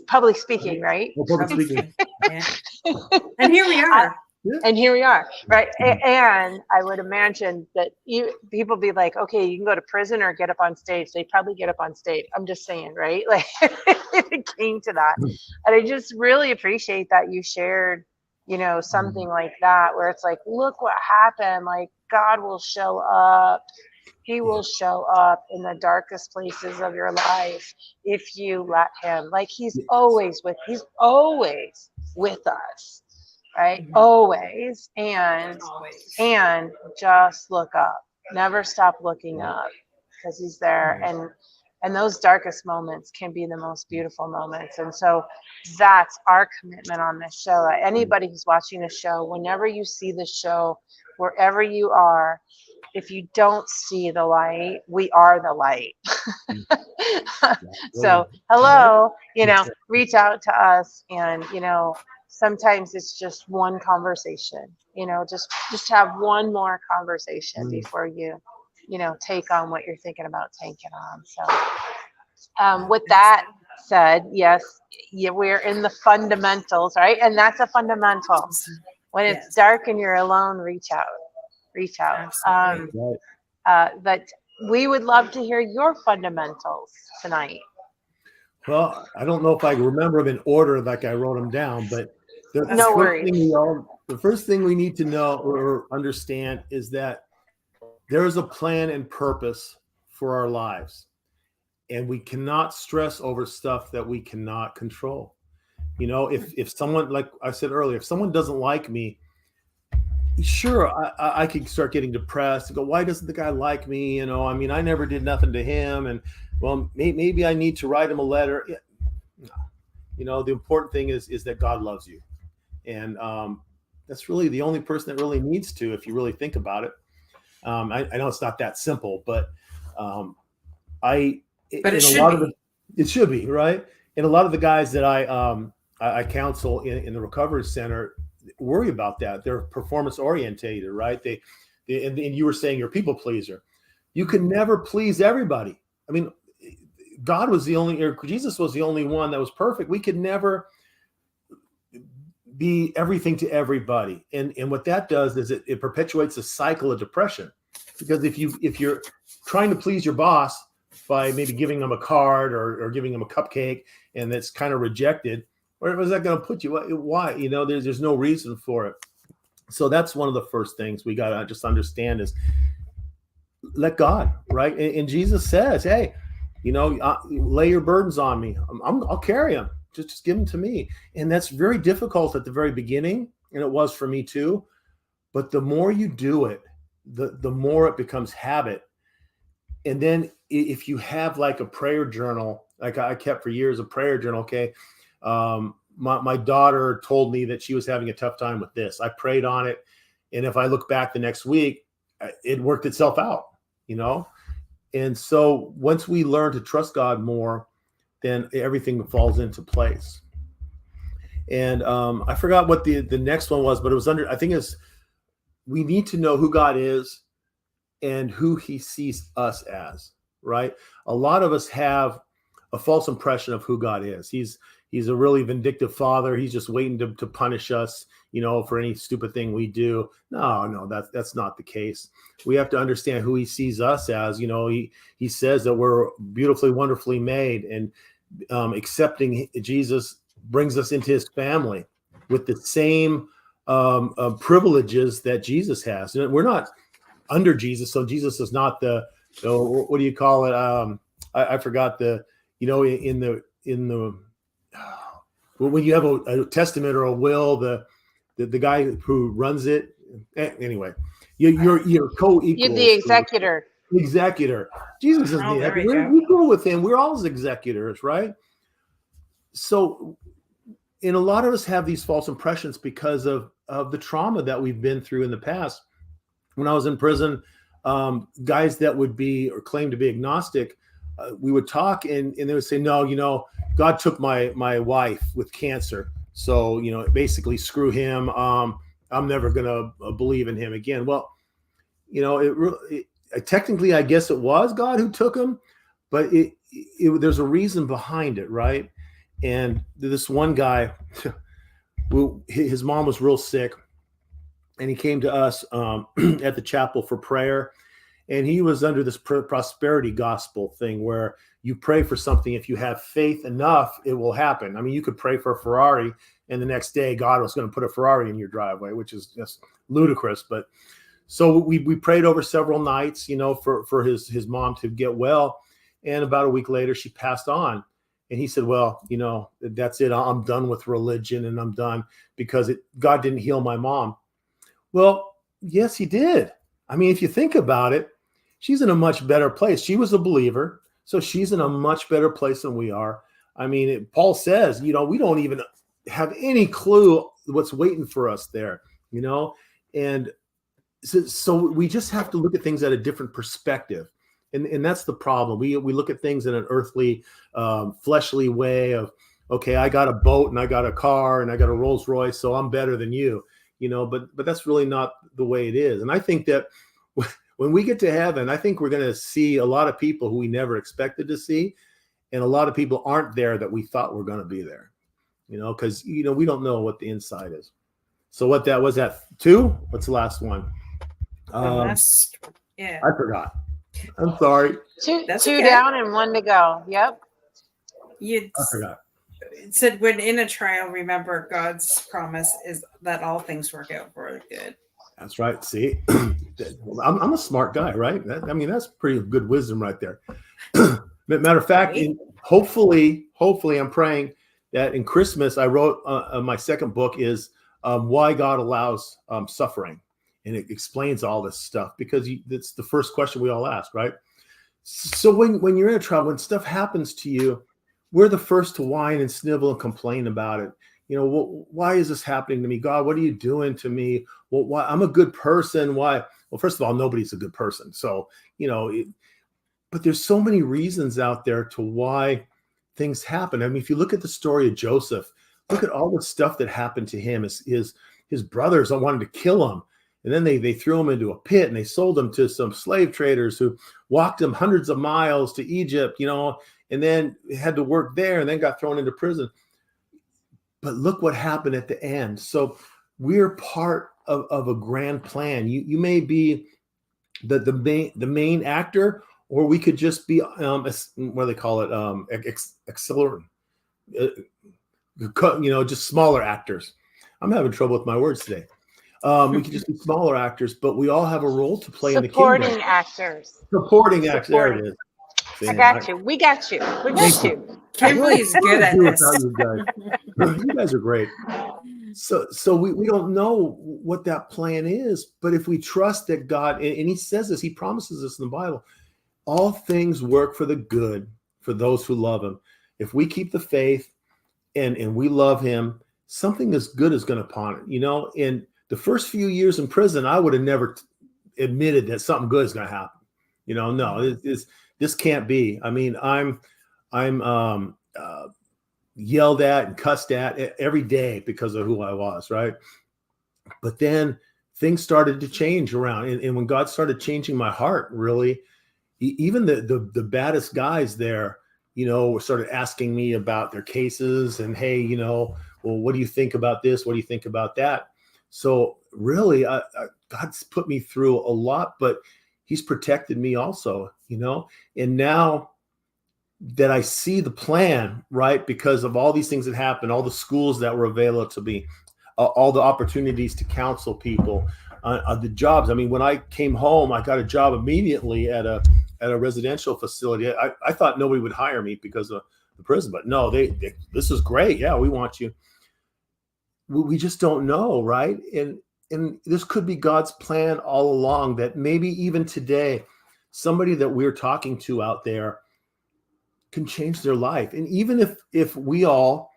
Public speaking, right? Well, public speaking. Yeah. And here we are. And here we are, right? And I would imagine that people be like, okay, you can go to prison or get up on stage. They probably get up on stage. I'm just saying, right? Like if it came to that. And I just really appreciate that you shared, something like that, where it's like, look what happened. Like God will show up. He will show up in the darkest places of your life if you let him. Like he's always with us. Right? Mm-hmm. Always. And just look up. Never stop looking up, because he's there. And those darkest moments can be the most beautiful moments. And so that's our commitment on this show. Anybody who's watching the show, whenever you see the show, wherever you are, if you don't see the light, we are the light. So hello, reach out to us, and sometimes it's just one conversation, just have one more conversation before you take on what you're thinking about taking on. So with that said, yes, we're in the fundamentals, right? And that's a fundamental. When it's dark and you're alone, reach out. But we would love to hear your fundamentals tonight. Well, I don't know if I remember them in order like I wrote them down, but no worries. The first thing we need to know or understand is that there is a plan and purpose for our lives. And we cannot stress over stuff that we cannot control. You know, if someone, like I said earlier, if someone doesn't like me, sure, I could start getting depressed and go, why doesn't the guy like me? You know, I mean, I never did nothing to him. And well, maybe I need to write him a letter. Yeah. No. You know, the important thing is that God loves you. And that's really the only person that really needs to, if you really think about it. I know it's not that simple, but it should be. It should be, right? And a lot of the guys that I counsel in the recovery center worry about that. They're performance orientated, right? And you were saying you're a people pleaser. You can never please everybody. I mean, God was Jesus was the only one that was perfect. We could never be everything to everybody. And what that does is it perpetuates a cycle of depression. Because if you're trying to please your boss by maybe giving them a card or giving them a cupcake and that's kind of rejected, where was that going to put you? Why? You know, there's no reason for it. So that's one of the first things we got to just understand is let God, right? And Jesus says, hey, you know, lay your burdens on me. I'll carry them. Just give them to me. And that's very difficult at the very beginning. And it was for me too. But the more you do it, the more it becomes habit. And then if you have like a prayer journal, like I kept for years, a prayer journal, okay. My daughter told me that she was having a tough time with this. I prayed on it. And if I look back the next week, it worked itself out, you know? And so once we learn to trust God more, then everything falls into place. And I forgot what the next one was, but it was I think it's, we need to know who God is and who he sees us as, right? A lot of us have a false impression of who God is. He's a really vindictive father. He's just waiting to punish us, you know, for any stupid thing we do. No, that's not the case. We have to understand who he sees us as. You know, he says that we're beautifully, wonderfully made, and accepting Jesus brings us into his family with the same privileges that Jesus has. And we're not under Jesus, so Jesus is not what do you call it? I forgot in the when you have a testament or a will, the guy who runs it. Anyway, you're co-equal. You're the executor. Executor. Jesus is we're equal with him. We're all his executors, right? So, and a lot of us have these false impressions because of the trauma that we've been through in the past. When I was in prison, guys that would be or claim to be agnostic, we would talk and they would say, no, you know, God took my wife with cancer. So, you know, basically screw him. I'm never going to believe in him again. Well, you know, technically, I guess it was God who took him, but there's a reason behind it, right? And this one guy, his mom was real sick, and he came to us at the chapel for prayer. And he was under this prosperity gospel thing where you pray for something. If you have faith enough, it will happen. I mean, you could pray for a Ferrari and the next day God was going to put a Ferrari in your driveway, which is just ludicrous. But so we prayed over several nights, you know, for his mom to get well. And about a week later, she passed on. And he said, well, you know, that's it. I'm done with religion and I'm done because God didn't heal my mom. Well, yes, he did. I mean, if you think about it, she's in a much better place. She was a believer, so she's in a much better place than we are. I mean, Paul says, you know, we don't even have any clue what's waiting for us there, you know? And so we just have to look at things at a different perspective. And that's the problem. We look at things in an earthly, fleshly way of, okay, I got a boat and I got a car and I got a Rolls Royce, so I'm better than you, you know, but that's really not the way it is. And I think that when we get to heaven, I think we're going to see a lot of people who we never expected to see. And a lot of people aren't there that we thought were going to be there, you know, because, you know, we don't know what the inside is. So what that was that 2? What's the last one? Yeah. I forgot. I'm sorry. Two down and 1 to go. Yep. I forgot. it said, when in a trial, remember God's promise is that all things work out for the good. That's right. See, I'm a smart guy, right? That's pretty good wisdom right there. Matter of fact, Right? hopefully, I'm praying that in Christmas, I wrote my second book is why God allows suffering. And it explains all this stuff because it's the first question we all ask, right? So when you're in a trial, when stuff happens to you, we're the first to whine and snivel and complain about it. Why is this happening to me? God, what are you doing to me? Well, why? I'm a good person. Why? Well, first of all, nobody's a good person. So, but there's so many reasons out there to why things happen. I mean, if you look at the story of Joseph, look at all the stuff that happened to him. His brothers wanted to kill him. And then they threw him into a pit and they sold him to some slave traders who walked him hundreds of miles to Egypt, and then had to work there and then got thrown into prison. But look what happened at the end. So we're part of a grand plan. You may be the main actor, or we could just be what do they call it? Accelerant. Just smaller actors. I'm having trouble with my words today. We could just be smaller actors, but we all have a role to play in the kingdom. Supporting actors. Supporting actors. There it is. I got you. We got you. We got you. Kimberly's good at this. You guys are great. So we don't know what that plan is, but if we trust that God, and he says this, he promises this in the Bible, all things work for the good for those who love him. If we keep the faith and we love him, something as good is going to upon it. In the first few years in prison, I would have never admitted that something good is going to happen. No, this can't be. I mean, I'm yelled at and cussed at every day because of who I was, right? But then things started to change around. And when God started changing my heart, really, even the baddest guys there, started asking me about their cases and, hey, well, what do you think about this? What do you think about that? So really, God's put me through a lot, but he's protected me also, and now that I see the plan, right, because of all these things that happened, all the schools that were available to me, all the opportunities to counsel people, the jobs. I mean, when I came home, I got a job immediately at a residential facility. I thought nobody would hire me because of the prison, but no, this is great. Yeah, we want you. We just don't know, right? And this could be God's plan all along, that maybe even today, somebody that we're talking to out there can change their life. And even if we all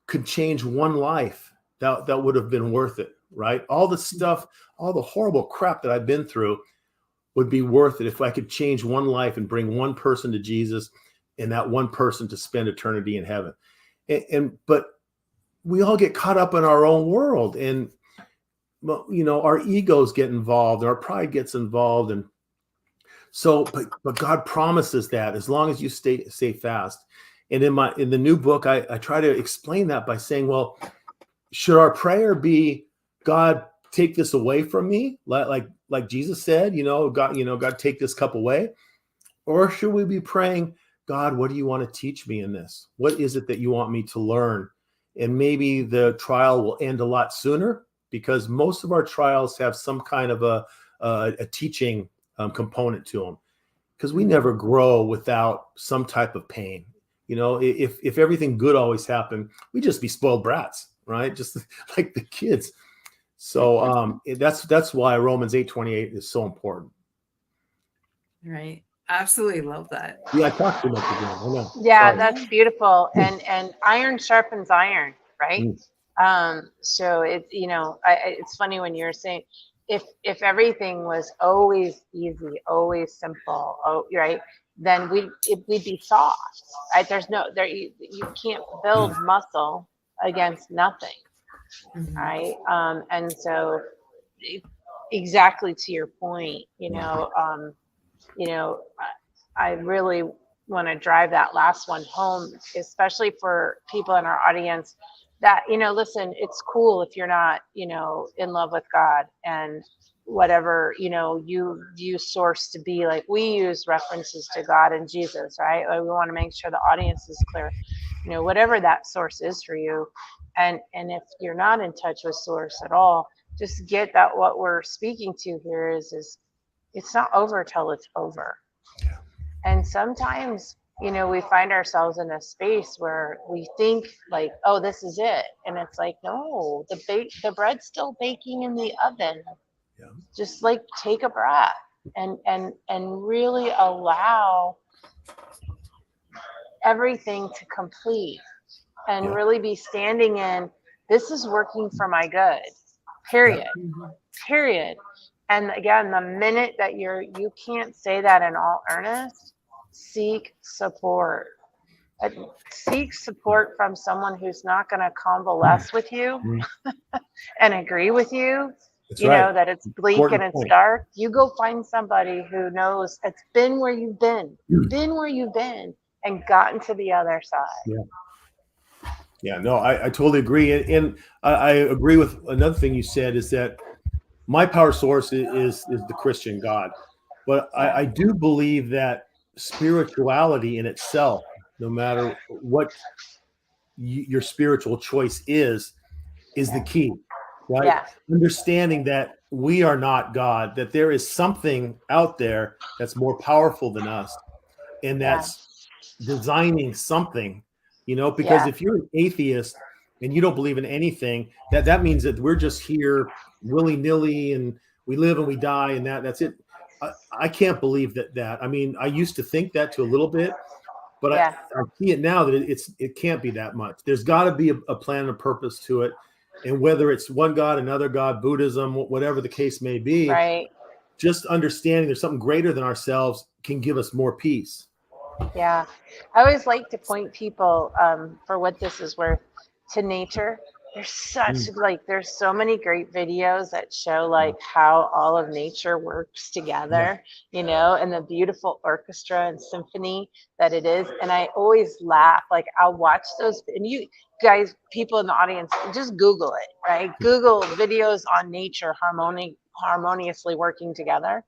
could change one life, that would have been worth it, right? All the stuff, all the horrible crap that I've been through would be worth it if I could change one life and bring one person to Jesus, and that one person to spend eternity in heaven. But we all get caught up in our own world, and our egos get involved, our pride gets involved, and so, but God promises that as long as you stay fast. And in the new book, I try to explain that by saying, well, should our prayer be, God, take this away from me, like Jesus said, God, take this cup away, or should we be praying, God, what do you want to teach me in this? What is it that you want me to learn? And maybe the trial will end a lot sooner, because most of our trials have some kind of a teaching component to them, because we never grow without some type of pain. If everything good always happened, we'd just be spoiled brats, right? Just like the kids. So that's why Romans 8:28 is so important. Right. Absolutely love that. Yeah, I talked too much again. I know. Yeah, Sorry. that's beautiful. And iron sharpens iron, right? So it's funny when you're saying, if everything was always easy, always simple, right, then we'd be soft, right? You can't build muscle against nothing, right? And so exactly to your point, I really want to drive that last one home, especially for people in our audience that, listen, it's cool if you're not, in love with God and whatever, you view source to be. Like, we use references to God and Jesus, right? Like, we want to make sure the audience is clear. whatever that source is for you. And if you're not in touch with source at all, just get that what we're speaking to here is it's not over till it's over. And sometimes, we find ourselves in a space where we think like, oh, this is it. And it's like, no, the bread's still baking in the oven. Yeah. Just like take a breath and really allow everything to complete and really be standing in, this is working for my good, period. And again, the minute that you can't say that in all earnest, seek support. Seek support from someone who's not going to convalesce with you and agree with you. That's that it's bleak Important and it's point. dark. You go find somebody who knows it's been where you've been, and gotten to the other side. Yeah, no, I totally agree. And I agree with another thing you said is that my power source is the Christian God. But I do believe that spirituality in itself, no matter what your spiritual choice is the key, right? Yeah. Understanding that we are not God, that there is something out there that's more powerful than us, and that's designing something, because if you're an atheist and you don't believe in anything, that means that we're just here willy-nilly and we live and we die and that's it. I can't believe that. I mean, I used to think that to a little bit, but I see it now that it can't be that much. There's got to be a plan and a purpose to it. And whether it's one God, another God, Buddhism, whatever the case may be, Right. just understanding there's something greater than ourselves can give us more peace. Yeah. I always like to point people, for what this is worth, to nature. There's so many great videos that show like how all of nature works together, and the beautiful orchestra and symphony that it is. And I always laugh, like I'll watch those, and you guys, people in the audience, just Google it, right? Google videos on nature harmoniously working together.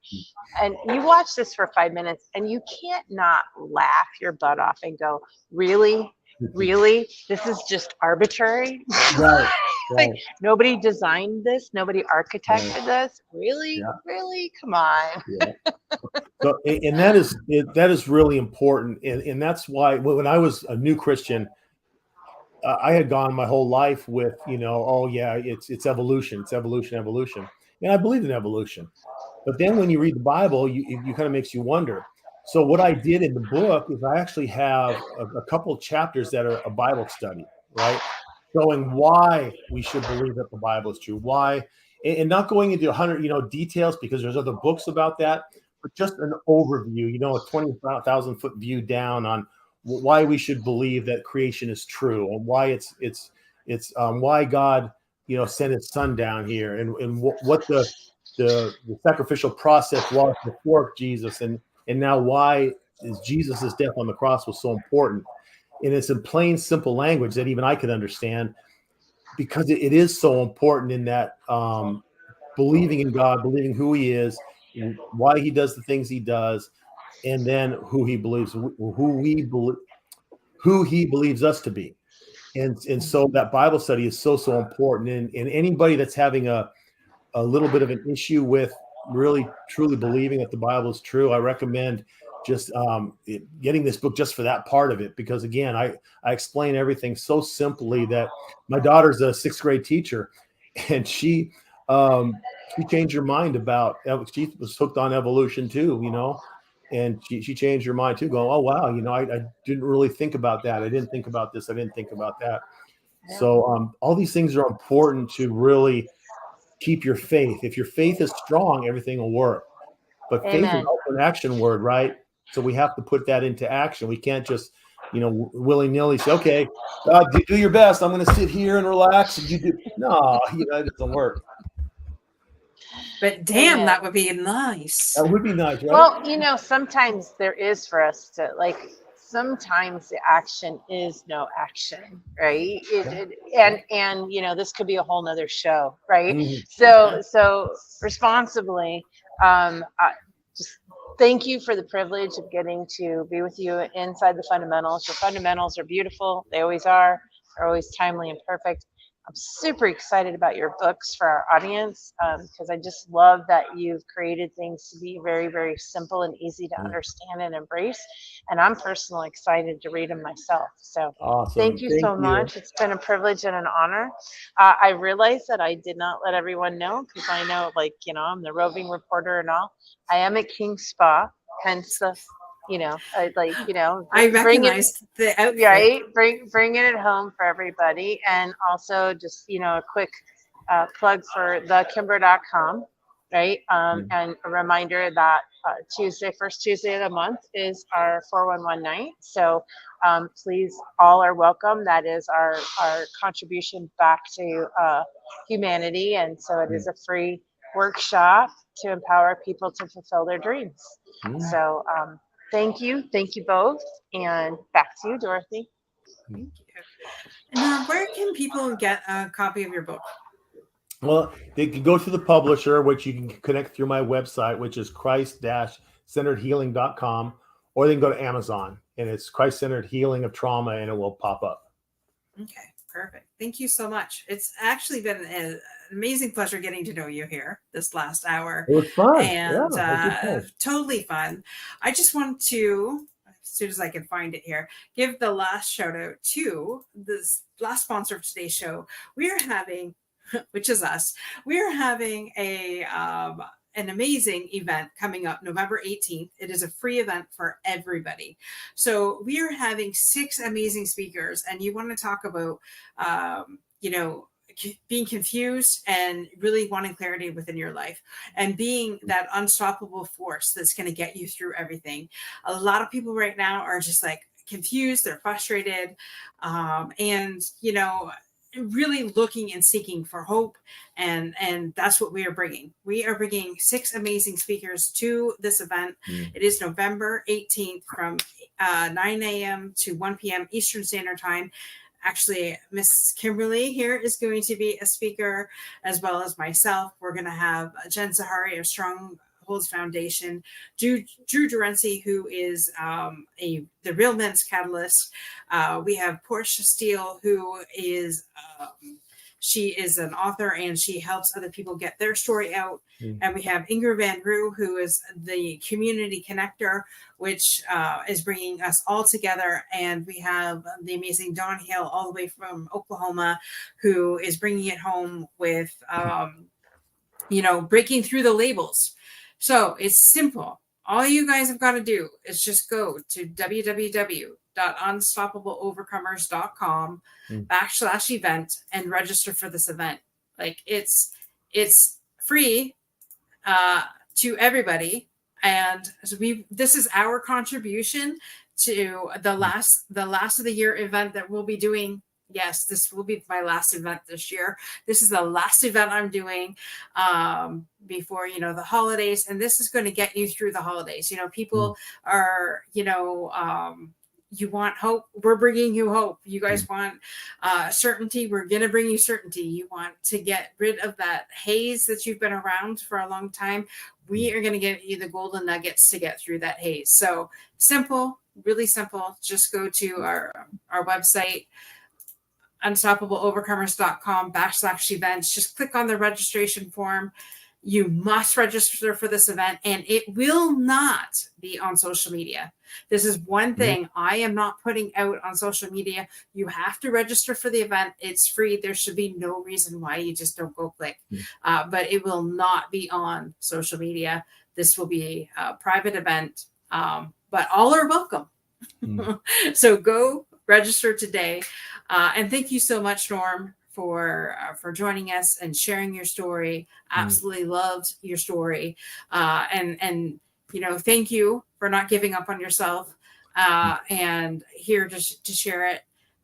And you watch this for 5 minutes and you can't not laugh your butt off and go, really? This is just arbitrary. Right. Like nobody designed this, nobody architected this. Really? Come on. So, and that is really important, and that's why when I was a new Christian, I had gone my whole life with it's evolution, and I believed in evolution. But then when you read the Bible, you kind of makes you wonder. So what I did in the book is I actually have a couple of chapters that are a Bible study, right? Showing why we should believe that the Bible is true, why, and not going into 100, details, because there's other books about that, but just an overview, a 20,000 foot view down on why we should believe that creation is true, and why it's why God, sent his son down here, and what the sacrificial process was before Jesus, and now why is Jesus' death on the cross was so important. And it's in plain, simple language that even I could understand, because it is so important in that believing in God, believing who he is, why he does the things he does, and then who he believes us to be. And so that Bible study is so important. And anybody that's having a little bit of an issue with really truly believing that the Bible is true, I recommend just getting this book just for that part of it, because again, I explain everything so simply that my daughter's a 6th grade teacher, and she changed her mind about, she was hooked on evolution too, and she changed her mind too, going, oh wow, I didn't really think about that. I didn't think about this. I didn't think about that. Yeah. So all these things are important to really keep your faith. If your faith is strong, everything will work. But faith is also an action word, right? So we have to put that into action. We can't just, willy-nilly say, okay, do your best. I'm going to sit here and relax. And you do. No, it doesn't work. But damn, that would be nice. That would be nice, right? Well, sometimes there is for us to sometimes the action is no action, right? And this could be a whole nother show, right? Mm-hmm. So responsibly, just thank you for the privilege of getting to be with you inside the fundamentals. Your fundamentals are beautiful. They always are. They're always timely and perfect. I'm super excited about your books for our audience because I just love that you've created things to be very, very simple and easy to understand and embrace. And I'm personally excited to read them myself. So Awesome. thank you Thank so you. much. It's been a privilege and an honor. I realize that I did not let everyone know because I know, like, I'm the roving reporter and all. I am at King Spa, hence the, I I bring it recognized the outfit. right, bringing it home for everybody, and also just a quick plug for thekimber.com, right? And a reminder that first Tuesday of the month is our 411 night. So please, all are welcome. That is our contribution back to humanity, and so it is a free workshop to empower people to fulfill their dreams. So thank you both, and back to you, Dorothy. Thank you. And Norm, where can people get a copy of your book? Well, they can go to the publisher, which you can connect through my website, which is christ-centeredhealing.com, or they can go to Amazon, and it's Christ-Centered Healing of Trauma, and it will pop up. Okay, perfect. Thank you so much. It's actually been an amazing pleasure getting to know you here this last hour. It was fun. And Yeah, totally fun. I just want to, as soon as I can find it here, give the last shout out to this last sponsor of today's show. We are having, which is us, we are having an amazing event coming up November 18th. It is a free event for everybody. So we are having 6 amazing speakers, and you want to talk about, being confused and really wanting clarity within your life and being that unstoppable force that's going to get you through everything. A lot of people right now are just like confused, they're frustrated, and really looking and seeking for hope, and that's what we are bringing. We are bringing 6 amazing speakers to this event. It is November 18th from 9 a.m. to 1 p.m. Eastern Standard Time. Actually, Mrs. Kimberly here is going to be a speaker, as well as myself. We're going to have Jen Zahari of Strongholds Foundation, Drew Durency, who is the Real Men's Catalyst. We have Portia Steele, who is she is an author, and she helps other people get their story out. And we have Inger Van Roo, who is the community connector, which is bringing us all together. And we have the amazing Dawn Hale, all the way from Oklahoma, who is bringing it home with, breaking through the labels. So it's simple. All you guys have got to do is just go to www.unstoppableovercomers.com /event and register for this event. Like it's free to everybody, and so this is our contribution to the last of the year event that we'll be doing. Yes, this will be my last event this year. This is the last event I'm doing before, the holidays. And this is going to get you through the holidays. People are, you want hope. We're bringing you hope. You guys want certainty. We're going to bring you certainty. You want to get rid of that haze that you've been around for a long time. We are going to give you the golden nuggets to get through that haze. So simple, really simple. Just go to our website, unstoppableovercomers.com /events. Just click on the registration form. You must register for this event, and it will not be on social media. This is one thing I am not putting out on social media. You have to register for the event. It's free. There should be no reason why you just don't go click. But it will not be on social media. This will be a private event, but all are welcome. So go register today. And thank you so much, Norm, for joining us and sharing your story. Absolutely loved your story. And thank you for not giving up on yourself and here to share it.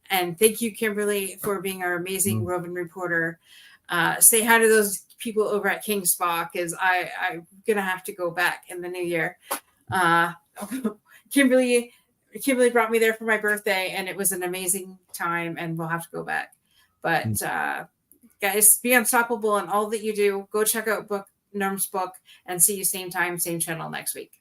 And thank you, Kimberly, for being our amazing roving reporter. Say hi to those people over at King Spa, because I'm going to have to go back in the new year. Kimberly brought me there for my birthday, and it was an amazing time, and we'll have to go back. But guys, be unstoppable in all that you do. Go check out Norm's book, and see you same time, same channel next week.